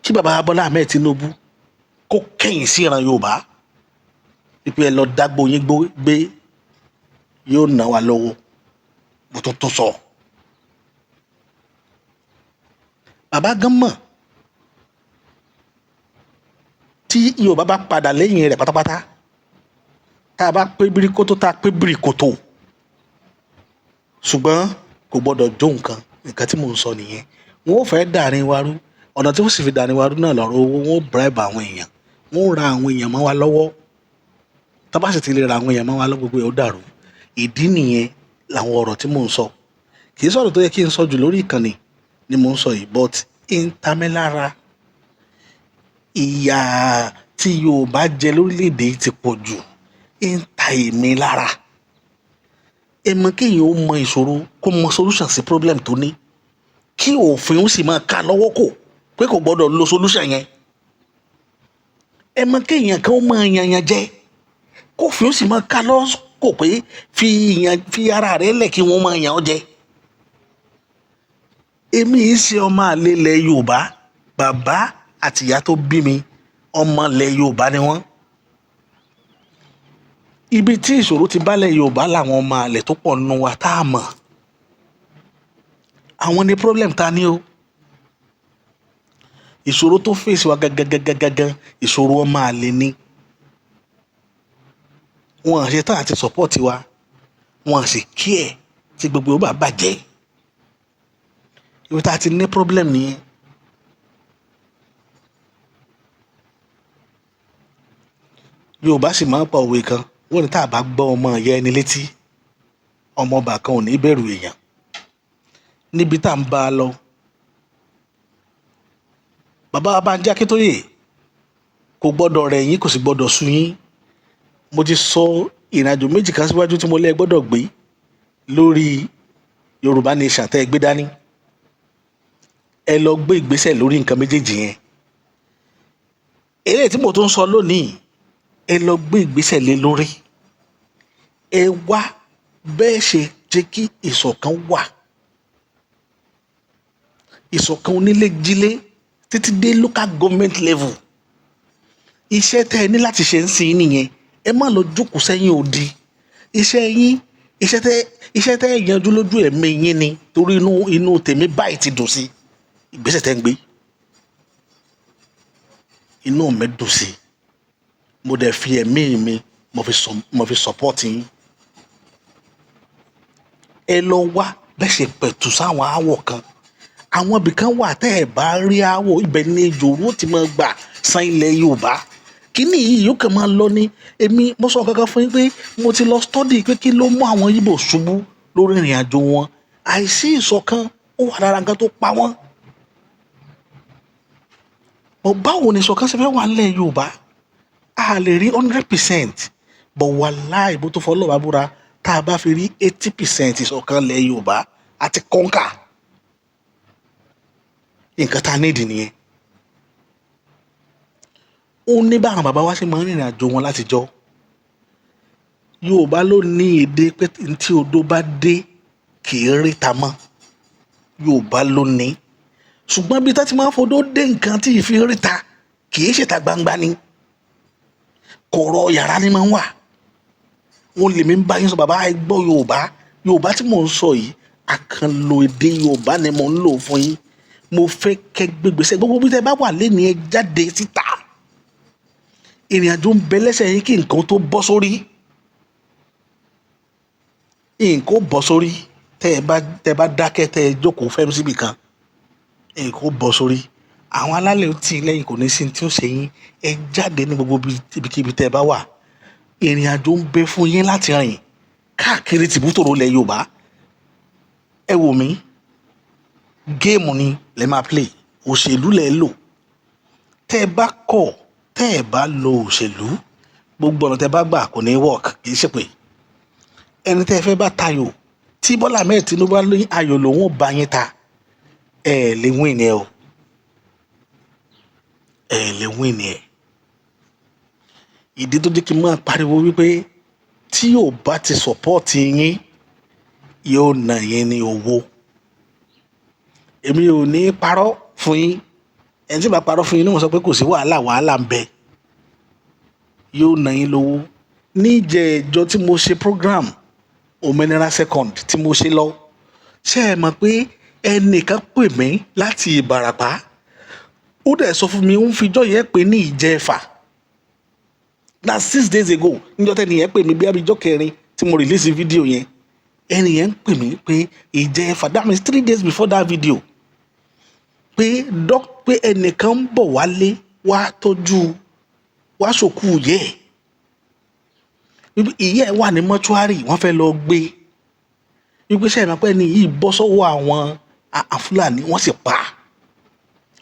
kí bàbá Bọ́lá Ahmed Tinubu kó kẹ̀yìn sí ìran Yorùbá. Wípé ẹ lọ dágbó yín gbé yóò ná wa lọ́wọ́. Mo tún sọ. Bàbá gan mọ̀ tí Yorùbá bá padà lẹ́yìn rẹ̀ pátápátá, tá a bá pé bíríkótó tá a pé bíríkótó, ṣùgbọ́n kò gbọ́dọ̀ jó nǹkan tí mò ń sọ nìyẹn. Wọ́n ò fẹ́ dàrin wa rú. Ọ̀nà tí wọ́n sì fi dàrin wa rú náà lọ́rọ̀ owó. Wọ́n ò bribe àwọn èèyàn. Wọ́n ò ra àwọn èèyàn mọ́ wa lọ́wọ́. Tá bá sì ti lè ra àwọn èèyàn mọ́ wa lọ́wọ́, gbogbo ẹ̀ ó dàrú. Ìdí nìyẹn làwọn ọ̀rọ̀ tí mò ń sọ. Kì í sọ̀rọ̀ tó yẹ kí n sọ jù lórí ìkànnì ni mò ń sọ yìí, but ń ta mí lára. Ìyà tí Yorùbá jẹ lórílẹ̀‐èdè ti pọ̀ jù. Ń ta èmi lára. Ẹ mọ̀ kéèyàn ó mọ ìṣòro kó mọ solution sí problem tó ní. Kí òfin ó sì máa ká lọ́wọ́ kò pé kò gbọ́dọ̀ lo solution yẹn. Ẹ mọ̀ kéèyàn kan ó máa yanyan jẹ kófin ó sì máa ká lọ́wọ́ kò pé fi ara rẹ̀ lẹ̀ kí wọ́n máa yàn ọ́ jẹ. Èmi yìí ṣe ọmọ àlè ilẹ̀ Yorùbá. Bàbá àti ìyá tó bí mi ọmọ ilẹ̀ Yorùbá ni wọ́n. ibi tí ìṣòro ti bálẹ̀ Yorùbá làwọn ọmọ àlè tó pọ̀ nínú wa tá a mọ̀ àwọn ní problem ta ni o ìṣòro tó fèsì wa gangan ìṣòro ọmọ àlè ni wọn à ṣe tán àti support wa wọn à sì kí ẹ tí gbogbo ó bá bàjẹ́ ibi tá a ti ní problem nìyẹn. Yorùbá sì máa ń pa òwe kan wọ́n ní tá a bá gbọ́ ọmọ ìyá ẹni létí ọmọ ọba kan ò ní bẹ̀rù èèyàn níbi tá à ń bá a lọ. Bàbá Bánjí Akíntóyè kò gbọ́dọ̀ rẹ̀ yín kò sì gbọ́dọ̀ sú yín. Mo ti sọ ìrìnàjò méjì kan síwájú tí mo lẹ́ gbọ́dọ̀ gbé lórí Yorùbá Nation tẹ́ ẹ gbé dání. Ẹ lọ gbé ìgbésẹ̀ lórí nǹkan méjèèjì yẹn. Eléyìí tí mo tún sọ lónìí ẹ lọ gbé ìgbésẹ̀ lé lórí. Ẹ wá bẹ́ẹ̀ ṣe jẹ́ kí ìṣọ̀kan wà. Ìṣọ̀kan onílé-jílé títí dé local government level. Iṣẹ́ tẹ́ ẹ ní láti ṣe ń sìn nìyẹn. Ẹ má lọ jókòó sẹ́yìn odi. Iṣẹ́ yín iṣẹ́ tẹ́ ẹ yanjú lójú ẹ̀mí yín ni torí inú tèmi báyìí ti dùn sí ìgbésẹ̀ tẹ́ ń gbé. Inú mi dùn sí mo dẹ̀ fi ẹ̀mí mi mo fi support yín. Ẹ lọ wá bẹ́ẹ̀ ṣe pẹ̀tù sáwọn aáwọ̀ kan. Àwọn ibìkan wà tẹ́ ẹ bá rí aáwọ̀ ibẹ̀ ni ìjòrò ti máa gbà san ilẹ̀ Yorùbá. Kíní yìí yóò kàn máa lọ ní èmi mo sọ kankan fún yín pé mo ti lọ study pé kí ló mú àwọn Ìgbò ṣubú lórí ìrìn àjò wọn. Àìsí ìṣọ̀kan ó wà lára nǹkan tó pa wọ́n. Báwo ni ìṣọ̀kan ṣe fẹ́ wà nílẹ̀ Yorùbá? A lè rí 100% but wàláì bó tó fọlọ́ bá búra tá a bá fi rí 80% ìṣọ̀kan ilẹ̀ Yorùbá àti kọ́ńkà nǹkan tá a nídìí nìyẹn. Ó ní báwọn bàbá wa ṣe máa ń rìnrìn àjò wọn látijọ́. Yorùbá ló ní èdè pé tí odó bá dé kì í rí ta mọ́. Yorùbá ló ní. Ṣùgbọ́n bí tá ti máa ń fodó dé nǹkan tí ìfi rí ta kì í ṣèta gbangba ni. Kọ̀rọ̀ yàrá ni máa ń wà. Wọ́n lè mi bá yín sọ bàbá ẹ gbọ́ Yorùbá tí mò ń sọ yìí àkànlò èdè Yorùbá ni mò ń lò fún yín. Mo fẹ́ kẹ́ gbégbèsè gbogbo bí tẹ́ bá wà lẹ́ni ẹ jáde síta. Ìrìn àjò ń bẹ lẹ́sẹ̀ yín kí nǹkan tó bọ́ sórí. Nǹkan ó bọ́ sórí tẹ́ ẹ bá dákẹ́ tẹ́ ẹ jókòó fẹ́ síbì kan. Nǹkan ó bọ́ sórí. Àwọn alálẹ̀ ó tì í lẹ́yìn kò ní sí tí ó ṣe yín. Ẹ jáde ní gbogbo ibikíbi tẹ́ ẹ bá wà. Ìrìn àjò ń bẹ fún yín láti rìn káàkiri tìbútòrò ilẹ̀ Yorùbá. Ẹ wò mí géèmù ni lẹ máa play òṣèlú lẹ lò. Tẹ́ ẹ bá kọ̀ tẹ́ ẹ bá lo òṣèlú gbogbo ọ̀nà tẹ́ ẹ bá gbà kò ní work kì í ṣe pé ẹni tẹ́ ẹ fẹ́ bá tayò tí Bọ́lá Ahmed Tinubu lóyún ayò lòun ò bá yín ta ẹ lè win ẹ o ẹ lè win ẹ. Ìdí tó jẹ́ kí n máa pariwo wípé tí yóò bá ti support yín yóò nà yín ní owó. Èmi ò ní parọ́ fún yín ẹni tí bá parọ́ fún yín ní mo sọ pé kò sí wàhálà ń bẹ yóò nà yín lówó. Níjẹ̀ẹ́jọ́ tí mo ṣe program Òmìnira Second tí mo ṣe lọ ṣé ẹ mọ̀ pé ẹnìkan pè mí láti Ìbàràpá ó dẹ̀ sọ fún mi ó ń fijọ́ yẹn pè ní Ìjẹ̀fà na 6 days ago níjọ́ tẹ́ni yẹn pè mí bí abijọ́ kẹrin tí mo release video yẹn ẹni yẹn ń pè mí pé Ìjẹ̀fà that means 3 days before that video pé ẹnìkan ń bọ̀ wálé wá tọ́jú wá ṣòkú yẹ ìyẹ́ ẹ̀ wà ní mọ́ṣúárì wọ́n fẹ́ lọ gbé wípé ṣe ìmọ̀ pé ẹni yìí bọ́ sọ́wọ́ àwọn Fúlàní wọ́n sì pa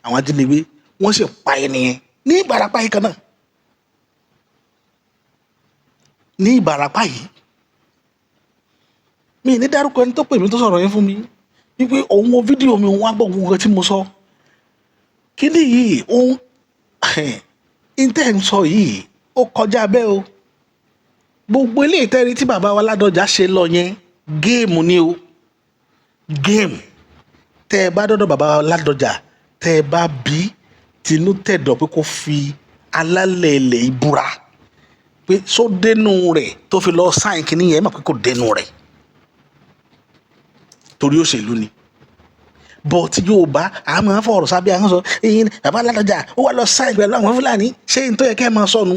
àwọn ajínigbé wọ́n sì pa ẹni yẹn ní Ìbàràpá yìí kan náà ní Ìbàràpá yìí mi ní dárúkọ ẹni tó pè mí tó sọ̀rọ̀ yẹn fún mi wípé òun wo fídíò mi òun wá gbọ́ gbogbo tí mo sọ kíní yìí òun intẹ́ ń sọ yìí ó kọjá bẹ́ẹ̀ o gbogbo ilé ìtẹ́rí tí bàbá wa Ládọjà ṣe lọ yẹn géèmù ni o géèmù tẹ́ ẹ bá dọ́dọ̀ bàbá wa Ládọjà tẹ́ ẹ bá bí tinú tẹ̀dọ̀ pé kó fi alálẹ̀ ilẹ̀ ìbúra pé pé só dénú rẹ̀ tó fi lọ sáìn kínní yẹn ẹ mọ̀ pé kò dénú rẹ̀ torí òṣèlú ni but Yorùbá a máa ń fọ̀rọ̀ sábẹ́ àwọn sọ ẹ̀yin bàbá Ládọjà ó wà lọ sáìn pẹ̀lú àwọn Fúlàní ṣé n tó yẹ kẹ́ ẹ máa sọnù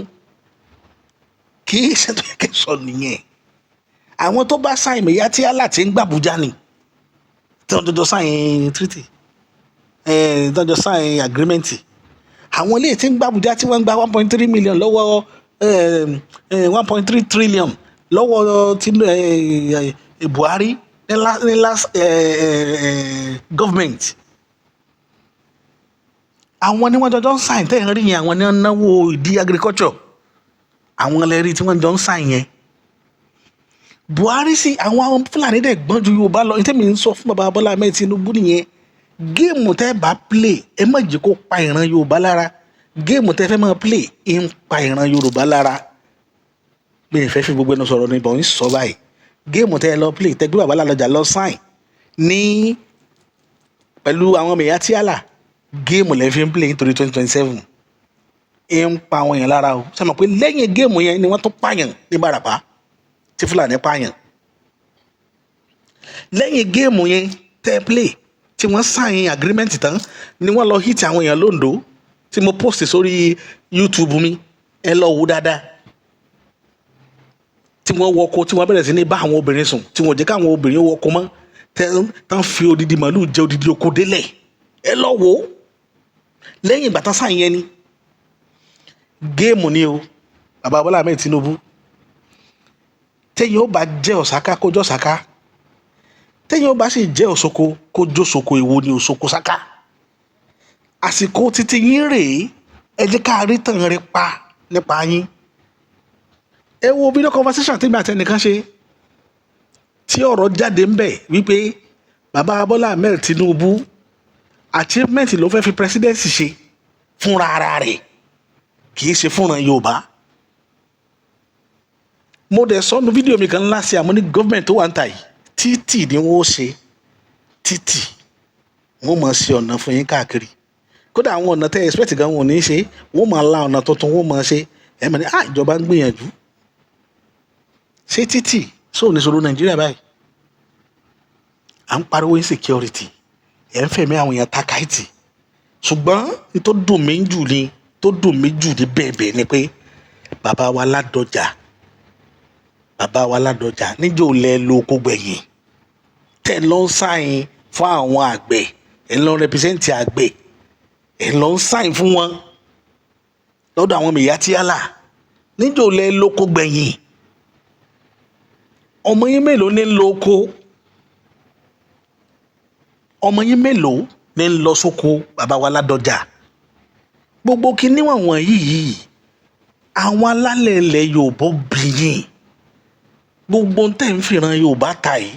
kì í ṣe tó yẹ kẹ́ ẹ sọ nìyẹn àwọn tó bá sáìn mẹ̀yà tí aláàtì ń gbàbújá ni tí wọ́n jọjọ sáìn treaty tí wọ́n jọ sáìn agreement àwọn ilé tí ń gbàbújá tí wọ́n ń gba 1.3 million lọ́wọ́ 1.3 trillion lọ́wọ́ Buhari ní last government àwọn ni wọ́n jọjọ ń sáìn tẹ́ ẹ̀ ń rí yẹn àwọn ni wọ́n náwó ìdí agriculture àwọn ẹlẹ́rìí tí wọ́n jọ ń sáìn yẹn Buhari sí àwọn Fúlàní dẹ̀ gbọ́n ju Yorùbá lọ ní tẹ́mi ń sọ fún bàbá Bọ́lá Ahmed Tinubu nìyẹn géèmù tẹ́ bá play ẹ má jẹ́ kó pa ìran Yorùbá lára géèmù tẹ́ fẹ́ máa play ń pa ìran Yorùbá lára bí ìfẹ́ fi gbogbo ẹnu sọ̀rọ̀ níbọn ń sọ báyìí géèmù tẹ́ lọ play tẹ́ gbé bàbá Ládọjà lọ sáìn ní pẹ̀lú àwọn mẹ̀yà tíálà géèmù lẹ́ fi ń play nítorí 2027 ń pa àwọn èèyàn lára o ṣe mọ̀ pé lẹ́yìn géèmù yẹn ni wọ́n tún pààyàn ní Ìbàràpá tí Fúlàní pààyàn lẹ́yìn géèmù yẹn tẹ́ play tí wọ́n sáìn agreement tán ni wọ́n lọ hit àwọn èèyàn l'Ondo tí mo post sórí YouTube mi ẹ lọ wò dáadáa tí wọ́n wọko tí wọ́n bẹ̀rẹ̀ sí ní bá àwọn obìnrin sùn tí wọ́n jẹ́ káwọn obìnrin wọko mọ́ tán fi odidi màálù jẹ odidi oko délẹ̀ ẹ lọ wò ó lẹ́yìn ìgbà tán sáìn yẹn ni géèmù ni o bàbá Bọ́lá Ahmed Tinubu téèyàn ó bá jẹ́ Ọ̀sáká kó jọ́ Ọ̀sáká téèyàn ó bá sì jẹ́ Òṣoko kó jó Òṣoko èwo ni Òṣoko Sáká àsìkò títí yín rèé ẹ jẹ́ ká rí tàn rẹ pa nípa yín ẹ wo video conversation tí mi àti ẹnìkan ṣe tí ọ̀rọ̀ jáde ń bẹ̀ wípé bàbá Bọ́lá Ahmed Tinubu achievement ló fẹ́ fi presidency ṣe fúnra ara rẹ̀ kì í ṣe fúnra Yorùbá mo dẹ̀ sọ́nu fídíò mi kan ńlá sí àmọ́ ní gọ́ọ̀mẹ̀ntì tó wà ń ta yìí títì ni wọ́n ṣe títì wọ́n máa ṣe ọ̀nà fún yín káàkiri kódà àwọn ọ̀nà tẹ́ expect gan wọn ò ní ṣe wọ́n máa la ọ̀nà tuntun wọ́n máa ṣe ẹ̀ mọ̀ ní ìjọba ń gbìyànjú ṣé títì sóò ní sọ̀rọ̀ Nàìjíríà báyìí à ń pariwo insecurity ẹ̀ ń fẹ̀mí àwọn èèyàn takaiti ṣùgbọ́n tó dùn mí jù ní bẹ́ẹ̀ ni pé bàbá wa Ládọjà níjó lẹ lóko gbẹ̀yìn tẹ̀ lọ ń sáìn fún àwọn àgbẹ̀ ẹ̀ lọ rẹpẹsẹ̀ntì àgbẹ̀ ẹ̀ lọ ń sáìn fún wọn lọ́dọ̀ àwọn mẹ̀yà tíálà níjó lẹ lóko gbẹ̀yìn ọmọ yín mélòó ní lóko ọmọ yín mélòó ní lọ sóko bàbá wa Ládọjà gbogbo kinní wọ̀nyí yìí àwọn alálẹ̀ ilẹ̀ Yorùbá bìyìn gbogbo tẹ̀ ń fìran Yorùbá ta yìí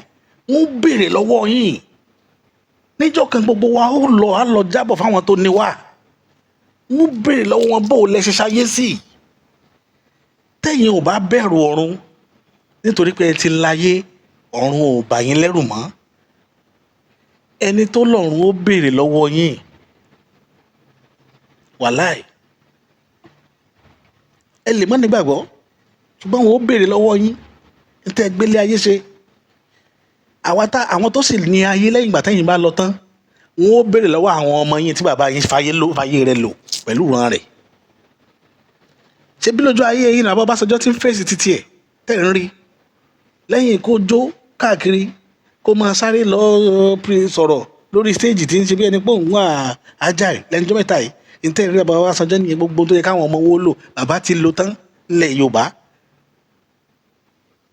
wọ́n béèrè lọ́wọ́ yín níjọ́ kan gbogbo wa á lọ jábọ̀ fáwọn tó ní wa wọ́n béèrè lọ́wọ́ wọn bó lẹ ṣe ṣayé sí tẹ̀yin ò bá bẹ̀rù ọ̀run nítorí pé ẹ ti láyé ọ̀run ò bà yín lẹ́rù mọ́ ẹni tó lọ́run ó béèrè lọ́wọ́ yín wàláì ẹ lè má nígbàgbọ́ ṣùgbọ́n wọn ó béèrè lọ́wọ́ yín níta ẹgbẹ́lé ayé ṣe àwọn tó sì ní ayé lẹ́yìn ìgbà tẹ́yìn bá lọ tán wọn ó béèrè lọ́wọ́ àwọn ọmọ yín tí bàbá yín fàyè rẹ̀ lò pẹ̀lú ìran rẹ̀ ṣé bí lójú ayé yín nàbọ́ Ọbásanjọ́ tí ń fèsì títí ẹ̀ tẹ̀ ń rí lẹ́yìn kó jó káàkiri kó máa sáré lọ sọ̀rọ̀ lórí stéèjì tí ń ṣe bí ẹni pé òun wà ájà lẹ́njọ́ mẹ́ta yìí nítorí bàbá Ọbásanjọ́ nìyẹn gbogbo tó yẹ káwọn ọmọ wo lò bàbá ti lò tán lẹ̀ Yorùbá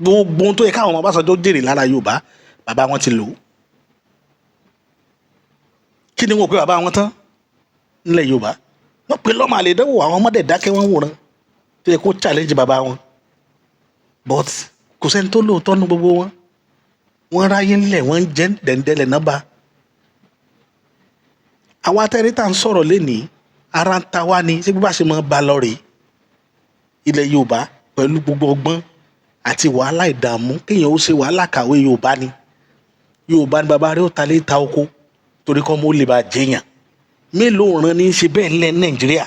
gbogbo tó yẹ káwọn ọmọ Ọbásanjọ́ jèrè lára Yorùbá bàbá wọn ti lò kí ni wọn pé bàbá wọn tán nílẹ̀ Yorùbá wọn pe lọ́mọ àlè dánwò àwọn ọmọdé dákẹ́ wọn wòran tó yẹ kó challenge bàbá wọn but kò sẹ́ni tó lóòótọ́ nu gbogbo wọn ráyé ńlẹ̀ wọ́n ń jẹ́ dẹ̀ndẹ̀lẹ̀ náà bá àwa tẹ́rí tá à ń sọ̀rọ̀ lénìí ara ń ta wá ni ṣé bí bá ṣe máa ba lọ rèé ilẹ̀ Yorùbá pẹ̀lú gbogbo ọgbọ́n àti wàhálà ìdààmú kéèyàn ó ṣe wàhálà kàwé Yorùbá ni bàbá rẹ̀ ó ta lé ta oko torí kọ́ mo lè bá jẹyàn mélòó ràn ní í ṣe bẹ́ẹ̀ ńlẹ̀ Nàìjíríà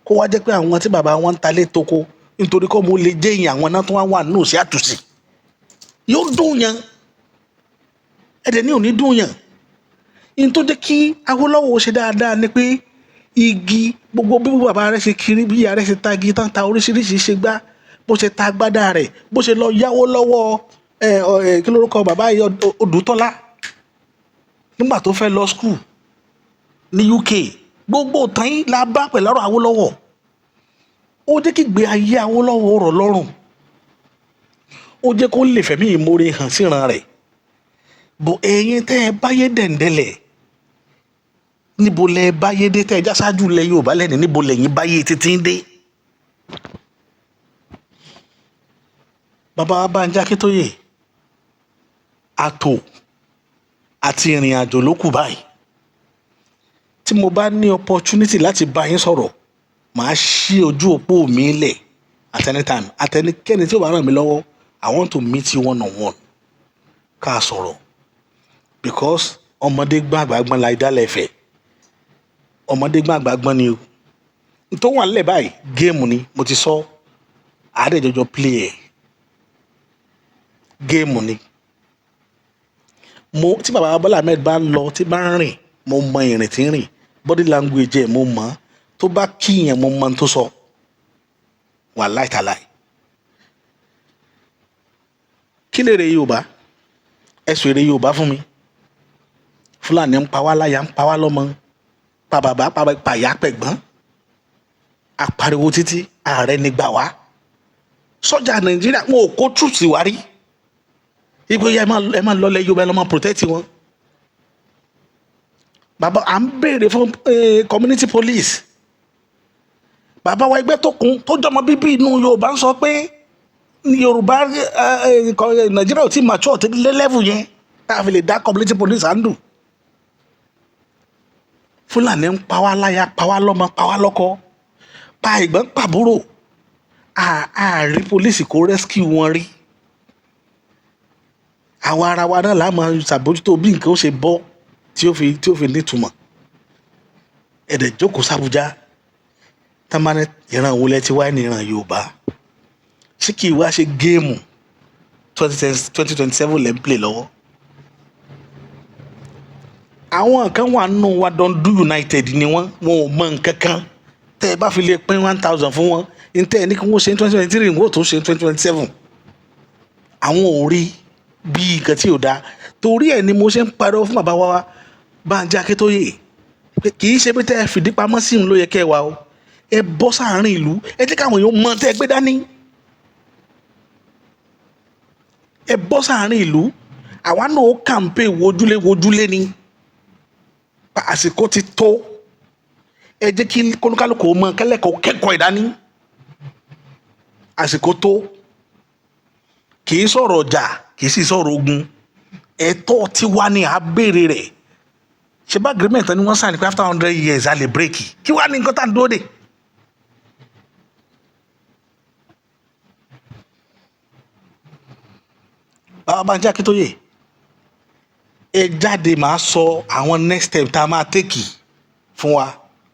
kó wá jẹ́ pé àwọn tí bàbá wọn ń ta lé toko nítorí kọ́ mo lè jẹ́ ìyẹn àwọn náà tó wá wà nínú sí àtúnṣe yóò dùn yàn ẹ̀dẹ̀ ní òní dùn yàn ní tó jẹ́ kí Awólọ́wọ̀ ṣe dáadáa ni pé igi gbogbo bí bàbá rẹ̀ ṣe kiri bí ìyá rẹ̀ ṣe ta igi tán ta oríṣiríṣi ṣe gbá bó ṣe ta agbádá rẹ̀ bó ṣe lọ yáwó lọ́wọ́ kí lórúkọ bàbá yìí Odùtọ́lá nígbà tó fẹ́ lọ skul ní UK gbogbo tán yìí la bá pẹ̀lú ọ̀rọ̀ Awólọ́wọ̀ ó jẹ́ kí gbé ayé Awólọ́wọ̀ rọ̀ lọ́rùn ó jẹ́ kó lè fẹ̀mí ìmoore hàn síran rẹ̀ bó ẹ̀yin tẹ́ ẹ báyé dẹ̀ǹdẹ̀lẹ̀ níbo lẹ báyé dé tẹ́ ẹ já ṣáájú lẹ Yorùbá lẹ́ni níbo lẹ́yìn báyé títí dé. bàbá Bánjí Akíntóyè àtò àti ìrìn àjò ló kù báyìí tí mo bá ní opportunity láti bá yín sọ̀rọ̀ màá ṣí ojú òpó mi lẹ̀ at any time àtẹnikẹ́ni tí ó bá ràn mí lọ́wọ́ I want to meet you one on one ká sọ̀rọ̀ because ọmọdé gbọ́n àgbà gbọ́n la ìdálẹ̀ ẹ̀fẹ̀ ọmọdé gbọ́n àgbà gbọ́n ni o tó wà nílẹ̀ báyìí géèmù ni mo ti sọ àádẹ́jọjọ play ẹ̀ géèmù ni mo tí bàbá Bọ́lá Ahmed bá lọ tí bá ń rìn mo mọ ìrìn tí ń rìn body language ẹ̀ mo mọ̀ tó bá kíyàn mo mọ tó sọ wàláì tàláì kí lè rè Yorùbá ẹ̀sùn èrè Yorùbá fún mi Fúlàní ń pa wá láyà ń pa wá lọ́mọ pa bàbá pa ìyá pẹ̀gbọ́n apariwo títí ààrẹ ní gbà wá sọ́jà Nàìjíríà wọn ò kó troops wá rí ipò yẹ ẹ máa lọlẹ̀ Yorùbá ẹ lọ́ máa protect wọn bàbá à ń béèrè fún community police bàbá wa ẹgbẹ́ tó kún tó jọmọ bíbí inú Yorùbá ń sọ pé Yorùbá Nàìjíríà ò tí mature ti lé level yẹn tá a fi lè dá community police handle Fúlàní ń pa wá láyà pa wá lọ́mọ pa wá lọ́kọ pa ìgbọ́n pàbúrò àárí police kó rescue wọn rí àwa ara wa náà láà máa ṣàbójútó bí nǹkan ó ṣe bọ́ tí ó fi nítumọ̀ ẹ̀dẹ̀ jókòó sàbújá támánẹ́ ìran òun lẹ ti wáyé ní ìran Yorùbá ṣé kí ìwá ṣe géèmù 2027 lẹ́ ń play lọ́wọ́ àwọn kan wà nù wa Dundu United ni wọn ò mọ nǹkan kan tẹ́ ẹ bá fi lè pín 1000 fún wọn ní tẹ́ ẹ ní kí wọ́n ṣe 2023 wọ́n tó ṣe 2027 àwọn ò rí bí nǹkan tí ò dáa torí ẹ̀ ni mo ṣe ń pariwo fún bàbá wa Bánjí Akíntóyè pé kì í ṣe pé tẹ́ ẹ fìdí pamọ́ sí òun ló yẹ kẹ́ ẹ wà o ẹ bọ́ sáàárín ìlú ẹ jẹ́ káwọn èèyàn mọ tẹ́ ẹ gbé dání ẹ bọ́ sáàárín ìlú àwa náà ó kàǹpé wojúlé ni àsìkò ti tó ẹ jẹ́ kí kólúkálùkù mọ kẹ́kọ̀ọ́ ìdání àsìkò tó kì í sọ̀rọ̀ ọjà kì í sì sọ̀rọ̀ ogun ẹ̀tọ́ tí wá ní abéèrè rẹ̀ ṣe bá agreement ni wọ́n sign pé after 100 years a lè break kí wá ní nǹkan tá à ń dúró dè. bàbá Bánjí Akíntóyè ẹ jáde máa sọ àwọn next step tá a máa tèkì fún wa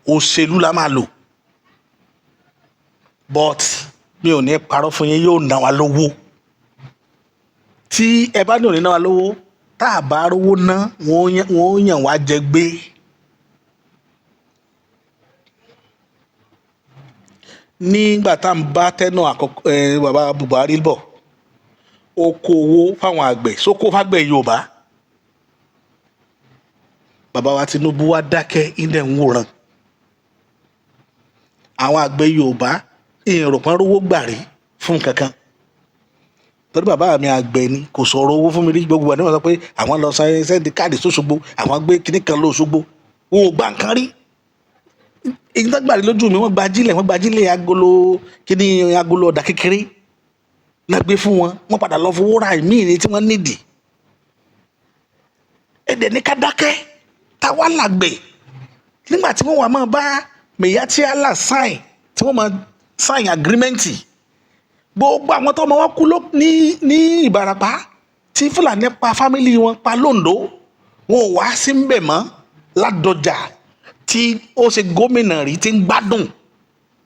òṣèlú la máa lò but mi ò ní parọ́ fún yín yóò ná wa lówó tí ẹ bá ní òní ná wa lówó tá a bá rówó ná wọ́n yàn wá jẹ gbé nígbà tá à ń bá tẹ́nà àkọ́kọ́ bàbá Buhari bọ̀ ó kó owó fáwọn àgbẹ̀ sóko fágbẹ̀ Yorùbá bàbá wa Tinubu wá dákẹ́ ilẹ̀ ń wòran àwọn àgbẹ̀ Yorùbá ìrọ̀pọ̀n rówó gbà rí fún kankan torí bàbá mi àgbẹ̀ ni kò sọ̀rọ̀ owó fún mi rí gbogbo ẹ̀ ní wọ́n sọ pé àwọn lọ sẹ́ndì káàdì sóṣogbo àwọn gbé kinní kan lóṣogbo wọn ò gbà nǹkan rí èyí tó gbàrí lójú mi wọ́n gbajílẹ̀ agolo ọ̀dà kékeré náà gbé fún wọn wọ́n padà lọ fowó ra ìmíì ní tí wọ́n nídìí ẹ̀dẹ̀ ní ká dákẹ́ táwa làgbẹ̀ nígbà tí wọ́n wà máa bá Miyetti Allah sign tí wọ́n máa sign agreement gbogbo àwọn tó ọmọ wọn kú ní Ìbàràpá tí Fúlàní pa fámìlì wọn pa l'Oǹdó wọn ò wá sí mbẹ̀ mọ́ Ládọjà tí ó ṣe gómìnà rí tí ń gbádùn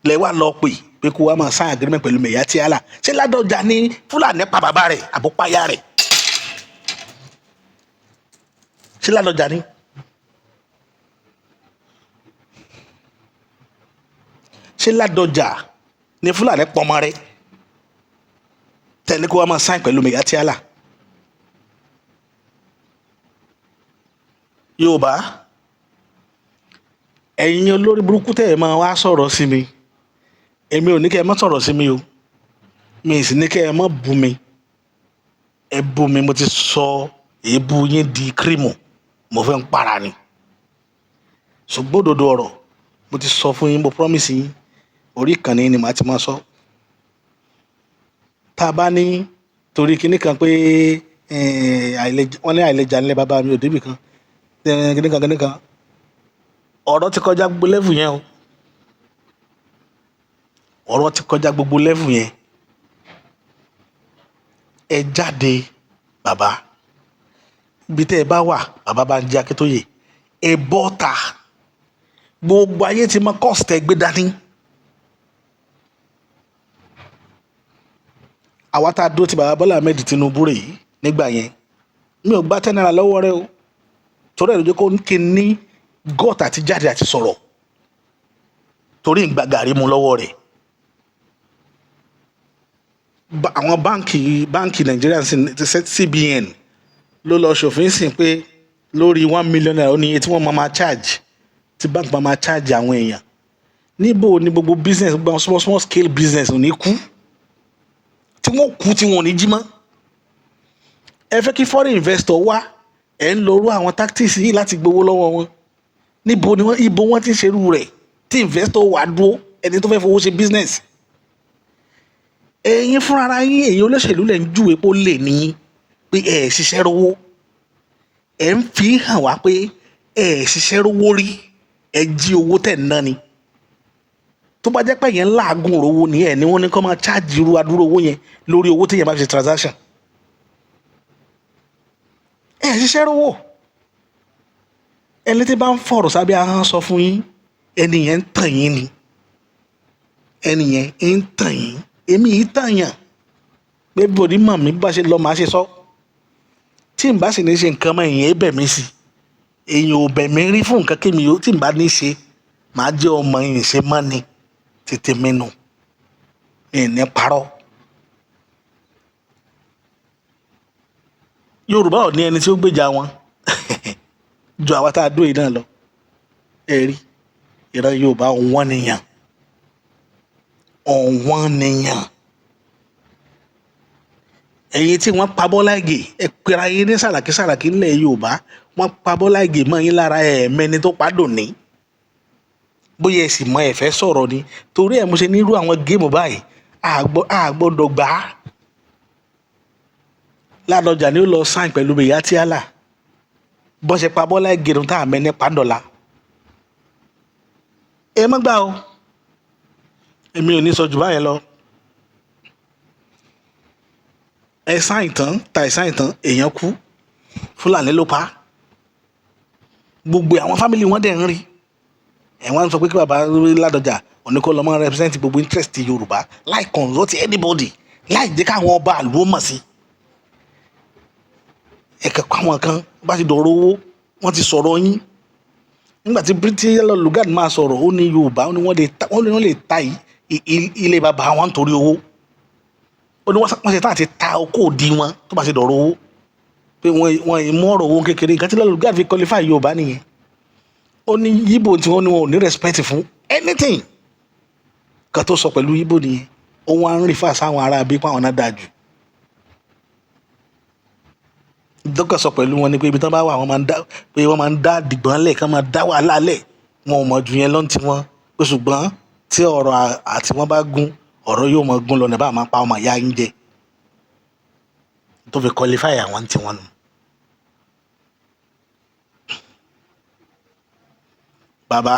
lẹ́wà lọ pè pé kó wá máa sign agreement pẹ̀lú Mẹ̀yàtí Allah ṣé Ládọjà ní Fúlàní pa bàbá rẹ̀ àbúpáyà rẹ̀ ṣé Ládọjà ní. ṣé Ládọjà ní Fúlàní pọmọ rẹ̀ tẹ̀lé kó wá máa sign pẹ̀lú Mẹ̀yàtí Allah. Yorùbá ẹ̀yin olórí burúkú tẹ̀ ẹ̀ máa wá sọ̀rọ̀ sí mi èmi ò ní kẹ́ ẹ má sọ̀rọ̀ sí mi o mi sì ní kẹ́ ẹ má bú mi ẹ bú mi mo ti sọ èébú yín di kírímù mo fẹ́ ń para ni ṣùgbọ́n òdodo ọ̀rọ̀ mo ti sọ fún yín mo promise yín orí ìkànnì ni màá ti máa sọ tá a bá ní torí kinní kan pé wọ́n ní àìlèjà nílẹ̀ bàbá mi ò débì kan kinní kan ọ̀rọ̀ ti kọjá gbogbo lẹ́fù yẹn o ọ̀rọ̀ ti kọjá gbogbo lẹ́fù yẹn ẹ jáde bàbá ibi tẹ́ ẹ bá wà bàbá Bánjí Akíntóyè ẹ bọ́ta gbogbo ayé ti mọ cost ẹ gbé dání àwa tá a dúró ti bàbá Bọ́lá Ahmed Tinubu rè yìí nígbà yẹn mi ò gbà 10 naira lọ́wọ́ rẹ o torí ẹ̀ ló jẹ́ kó kí n ní gọ́ọ̀tà àti jáde àti sọ̀rọ̀ torí ń gba gàrí mu lọ́wọ́ rẹ̀ àwọn báǹkì Nàìjíríà CBN ló lọ ṣòfin sìn pé lórí 1 million naira ó ní iye tí wọ́n máa charge tí báǹkì máa charge àwọn èèyàn níbo ni gbogbo business gbogbo small scale business ò ní kú tí wọ́n kú tí wọ́n ò ní jí mọ́ ẹ fẹ́ kí foreign investor wá ẹ̀ ń lorú àwọn tactics yìí láti gbowó lọ́wọ́ wọn níbo ni ibo wọn ti ń ṣerú rẹ̀ tí investor wà dúró ẹni tó fẹ́ fowó ṣe business ẹ̀yin fúnra yín èyí olóṣèlú lẹ̀ ń júwe pé ó lè ní pé ẹ̀ ṣiṣẹ́ rówó ẹ̀ ń fi hàn wá pé ẹ̀ ṣiṣẹ́ rówó rí ẹ̀ jí owó tẹ̀ ń ná ni tó bá jẹ́ pé yẹn ń làágùn rówó ni ẹ̀ ni wọ́n ní kó máa charge irú adúrò owó yẹn lórí owó téèyàn bá fi ṣe transaction ẹ̀ ṣiṣẹ́ rówó ẹni tí bá ń fọ̀rọ̀ sábẹ́ ahọ́n sọ fún yín ẹni yẹn ń tàn yín ni ẹni yẹn ń tàn yín èmi yìí tàn yàn pé bòdì mọ̀ mí bá ṣe lọ màá ṣe sọ tí n bá sì ní ṣe nǹkan mọ́ èèyàn bẹ̀ mí sí èèyàn ò bẹ̀ mí rí fún nǹkan kémi yóò tí n bá ní ṣe màá jẹ́ ọmọ yìí ṣe mọ́ ni tètè mi nù ní parọ́ Yorùbá ò ní ẹni tí ó gbèjà wọn ju àwa tá a dó yìí náà lọ ẹ rí ìran Yorùbá ọ̀wọ́n nìyàn ẹ̀yin tí wọ́n pa Bọ́lá Ìgè ẹ pera yín ní Sàràkí nílẹ̀ Yorùbá wọ́n pa Bọ́lá Ìgè mọ́ yín lára ẹ̀ẹ̀mẹ́ni tó padò ní bóyá ẹ sì mọ ẹ fẹ́ sọ̀rọ̀ ni torí ẹ̀ mo ṣe nírú àwọn géèmù báyìí a gbọ́dọ̀ gbà á Ládọjà ni ó lọ sáìn pẹ̀lú Mẹ̀yàtí Allah bọ́n ṣe pa Bọ́lá Ìgè tá a mẹ́ni padọ̀la ẹ má gbà o èmi ò ní sọ jù báyẹn lọ ẹ sáìn tán èèyàn kú Fúlàní ló pa gbogbo àwọn fámìlì wọn dẹ̀ ń rí ẹ̀ wọ́n sọ pé kí bàbá Ládọjà òní kó lọ mọ́ represent gbogbo interest Yorùbá láì consult anybody láì jẹ́ káwọn ọba àlùó mọ̀ sí ẹ̀kẹ́ pàwọn kan bá ti dọ̀rọ̀ owó wọ́n ti sọ̀rọ̀ yín nígbà tí British Lugard máa sọ̀rọ̀ ó ní Yorùbá ó ní wọ́n lè ta ilé bàbá wọn nítorí owó ó ní wọ́n ṣe tán àti ta okó òdi wọn tó bá ti dọ̀rọ̀ owó pé wọ́n mú ọ̀rọ̀ owó kékeré nǹkan tí Lugard fi qualify Yorùbá nìyẹn ó ní Yíbò tí wọ́n ní wọn ò ní respect fún anything kan tó sọ pẹ̀lú Yíbò nìyẹn ó wá ń rí fà sáwọn ará bí pàwọn náà dáa jù dọ́kà sọ pẹ̀lú wọn ni pé ibi tán bá wà wọ́n máa ń dá dìgbọ́n lẹ̀ kán máa dá wàhálà lẹ̀ wọn ò mọ̀ jù yẹn lọ́n tiwọn pé ṣùgbọ́n tí ọ̀rọ̀ àti wọn bá gún ọ̀rọ̀ yóò mọ̀ gún lọ ní bá máa pa ọmọ ìyá yín jẹ tó fi qualify àwọn tiwọn nù. bàbá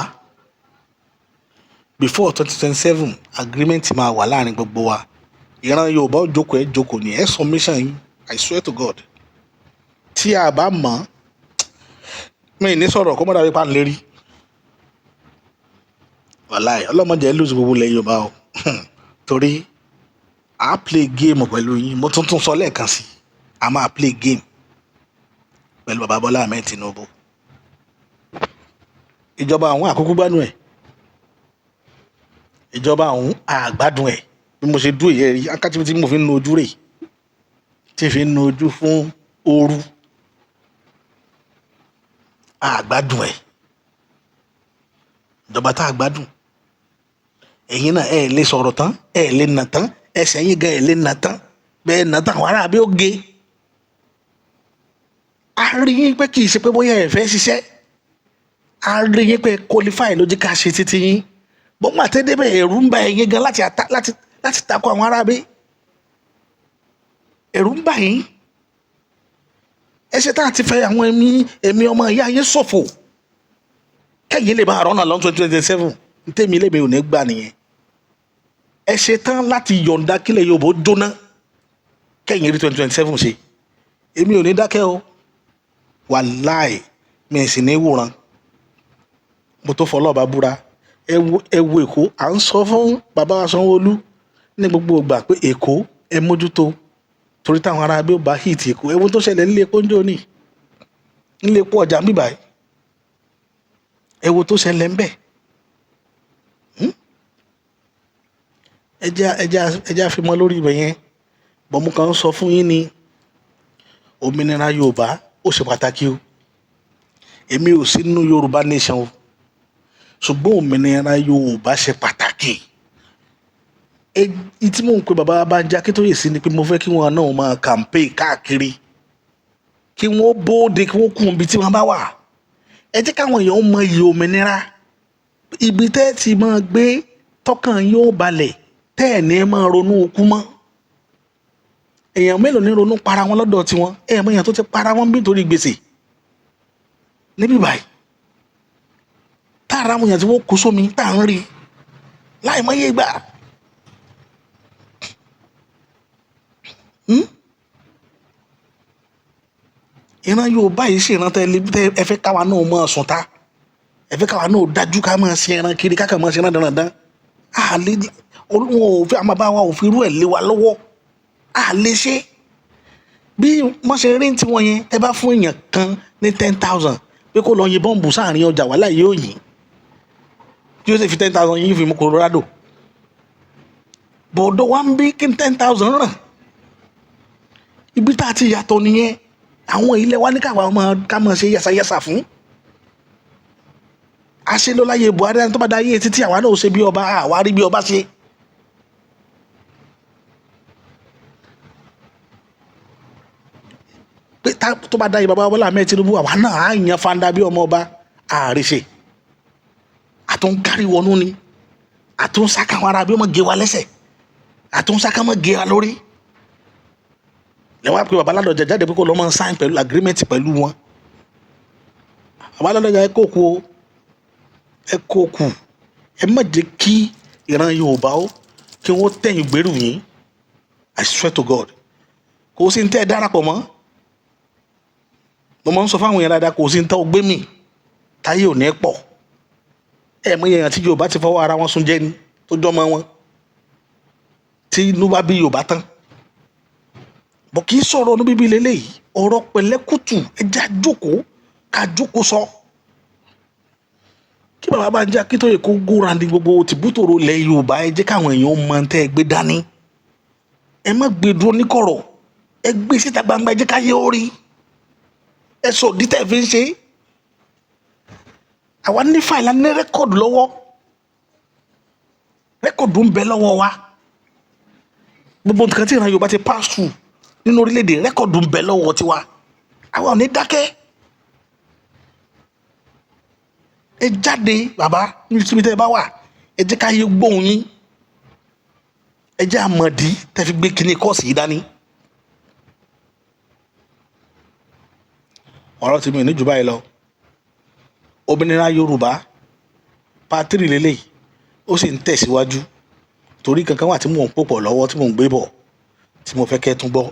before 2027 agreement máa wà láàrin gbogbo wa ìran Yorùbá ó jókòó ní ẹ submission yín I swear to God tí a bá mọ̀ mí ní sọ̀rọ̀ kó mọ́ dàbí pa ń lérí wàláì ọlọ́mọdé lùsù gbogbo ilẹ̀ Yorùbá o torí a play game pẹ̀lú yín. Mo tún sọ lẹ́ẹ̀kan sí, a máa play game pẹ̀lú bàbá Bọ́lá Ahmed Tinubu. Ìjọba àwọn àkókò gbádùn ẹ̀, ìjọba àwọn àgbádùn ẹ̀. Bí mo ṣe dúró yẹ rí akáti tí mo fi ń nu ojú rè, tí fi ń nu ojú fún ooru, àgbádùn ẹ̀. Ìjọba tá àgbádùn, ẹ̀yin náà ẹ̀ lè sọ̀rọ̀ tán, ẹ̀ lè nà tán, ẹsẹ̀ yín gan ẹ̀ lè nà tán, bẹ́ẹ̀ nà tán àwọn ará bí ó ge. A rí yín pé kì í ṣe pé bóyá ẹ fẹ́ ṣiṣẹ́, a rí yín pé qualify ló jẹ́ ká ṣe títí yín. Bọ́n àti débẹ̀ ẹ̀rù ń bà ẹ̀yin gan láti takò àwọn ará bí. Ẹ̀rù ń bà yín. Ẹ ṣe tá àti fẹ́ àwọn ẹ̀mí ọmọ ìyá yín ṣòfò kẹ́yìn lè máa rọ́nà lọ́n 2027. Ntẹ́mi lèmi ò ní gbà nìyẹn. Ẹ ṣe tán láti yọ̀ǹda kílẹ̀ Yorùbá jóná kẹ́yìn rí 2027 ṣe. Èmi ò ní dákẹ́ o, wàláì mi sì ní wòran. Mo tó fọlọ́ọ̀bá búra. Ẹ wo Èkó, à ń sọ fún bàbá wa Sanwó-Olú ní gbogbo ìgbà pé Èkó ẹ mójútó torí táwọn ará bí ó bá hit Èkó. Ẹ wo tó ṣẹlẹ̀ nílé epo ń jò ní, nílé epo ọjà ń bíbáyìí. Ẹ wo tó ṣẹlẹ̀ ń bẹ̀. Ẹjẹ́ àfimọ́ lórí ibẹ̀ yẹn. Bọ́mú kan ń sọ fún yín ni òmìnira Yorùbá ó ṣe pàtàkì o. Èmi ò sí nínú Yorùbá nation o, ṣùgbọ́n òmìnira Yorùbá ṣe pàtàkì. Èyí tí mò ń pe bàbá Bánjí Akíntóyè sí ni pé mo fẹ́ kí wọn náà máa campaign káàkiri, kí wọ́n bóde, kí wọ́n kún ibi tí wọ́n bá wà. Ẹ jẹ́ káwọn èèyàn mọ iye òmìnira, ibi tẹ́ ti máa gbé tọkàn yóò balẹ̀, tẹ́ ẹ̀ ní máa ronú okú mọ́. Èèyàn mélòó ní ronú para wọn lọ́dọ̀ tiwọn? Mọ èèyàn tó ti para wọn bí nítorí gbèsè níbí báyìí. Táàrà àwọn èèyàn tí wọ́n kó sómi tá à ń rí láì mọ́ yé gbà. Ìran Yorùbá yìí ṣe ìran tẹ́ ẹ fẹ́ káwa náà máa sùn ta, ẹ fẹ́ káwa náà dájú ká máa ṣe ẹran kiri, ká máa ṣe ẹran dandan. Olúwọn ò fi àmọ́ bá wa ò fi irú ẹ̀ lé wa lọ́wọ́. A lè ṣe bí wọ́n ṣe rí tí wọ́n yẹn. Ẹ bá fún èèyàn kan ní 10,000 pé kó lọ yin bọ́ǹbù sáàrin ọjà wàhálà yóò yìn, kí ó sì fi 10,000 yín fi mú Colorado. Bọ̀dọ̀ wa ń bí kí 10,000 ràn. Ibi tá a ti yàtọ̀ nìyẹn. Àwọn ilẹ̀ wa ní ká máa ṣe yàsàyàsà fún. A ṣe ló láyé Buhari, ẹni tó bá dá ayé títí àwa náà ó ṣe bí ọba, àwa rí bí ọba ṣe. Pé tó bá dá ayé bàbá Bọ́lá Ahmed Tinubu, àwa náà á yan fanda bí ọmọ ọba, ààrẹ ṣe. Àtún kárí wọnú ni, àtún sáká wọn ara bí ọmọ gé wa lẹ́sẹ̀, àtún sáká mọ́ gé wa lórí. Lẹ́wọ́n pé bàbá Ládọjà jáde pé kó lọ́ máa sign pẹ̀lú agreement pẹ̀lú wọn. Bàbá Ládọjà ẹ kó kú o, ẹ kó kú. Ẹ má jẹ́ kí ìran Yorùbá ó kí wọ́n tẹ̀yìn gbèrú yín. I swear to God. Kò sí ní tẹ́ ẹ darapọ̀ mọ́. Mo máa ń sọ fáwọn èèyàn dáadáa, kò sí ní tẹ́ ọ gbé mi táyé ò ní pọ̀. Ẹ mọ èèyàn tí Yorùbá ti fọwọ́ ara wọn sún jẹ́ ni tó jọmọ wọn, tí inú bá bí Yorùbá tán. Bọ̀ kì í sọ̀rọ̀ ọdún bíbí lélẹ́yìí, ọ̀rọ̀ pẹ̀lẹ́kùtù, ẹja jókòó ká jókòó sọ. Kí bàbá Bánjí Akíntóyè kó góra ní gbogbo tìbútòrò ilẹ̀ Yorùbá, ẹ jẹ́ káwọn èèyàn mọ tẹ́ ẹ gbé dání. Ẹ má gbé dúró ní kọ̀rọ̀, ẹ gbé síta gbangba, ẹ jẹ́ ká yé orí. Ẹ sọ òdí tẹ́ ẹ fi ń ṣe. Àwa ní fáìlì, ní rẹ́kọ̀dù lọ́wọ́. Rẹ́kọ̀dù ń bẹ lọ́wọ́ wa. Gbogbo nǹkan tí ìran Yorùbá ti pass through nínú orílẹ̀-èdè, rẹ́kọ̀dù ń bẹ lọ́wọ́ tiwa. Àwa ò ní dákẹ́. Ẹ jáde bàbá níbi tẹ́ ẹ bá wà, ẹ jẹ́ ká yé gbóhùn yín. Ẹ jẹ́ àmọ̀dí tẹ́ fi gbé kíní kọ́ọ̀sì yìí dání. Ọ̀rọ̀ tí mi ò ní jù báyìí lọ. Òmìnira Yorùbá part 3 lélẹ́yìí, ó sì ń tẹ̀síwájú torí kankan wà tí mò ń pòpọ̀ lọ́wọ́, tí mò ń gbé bọ̀, tí mo fẹ́ kẹ́ tún gbọ́.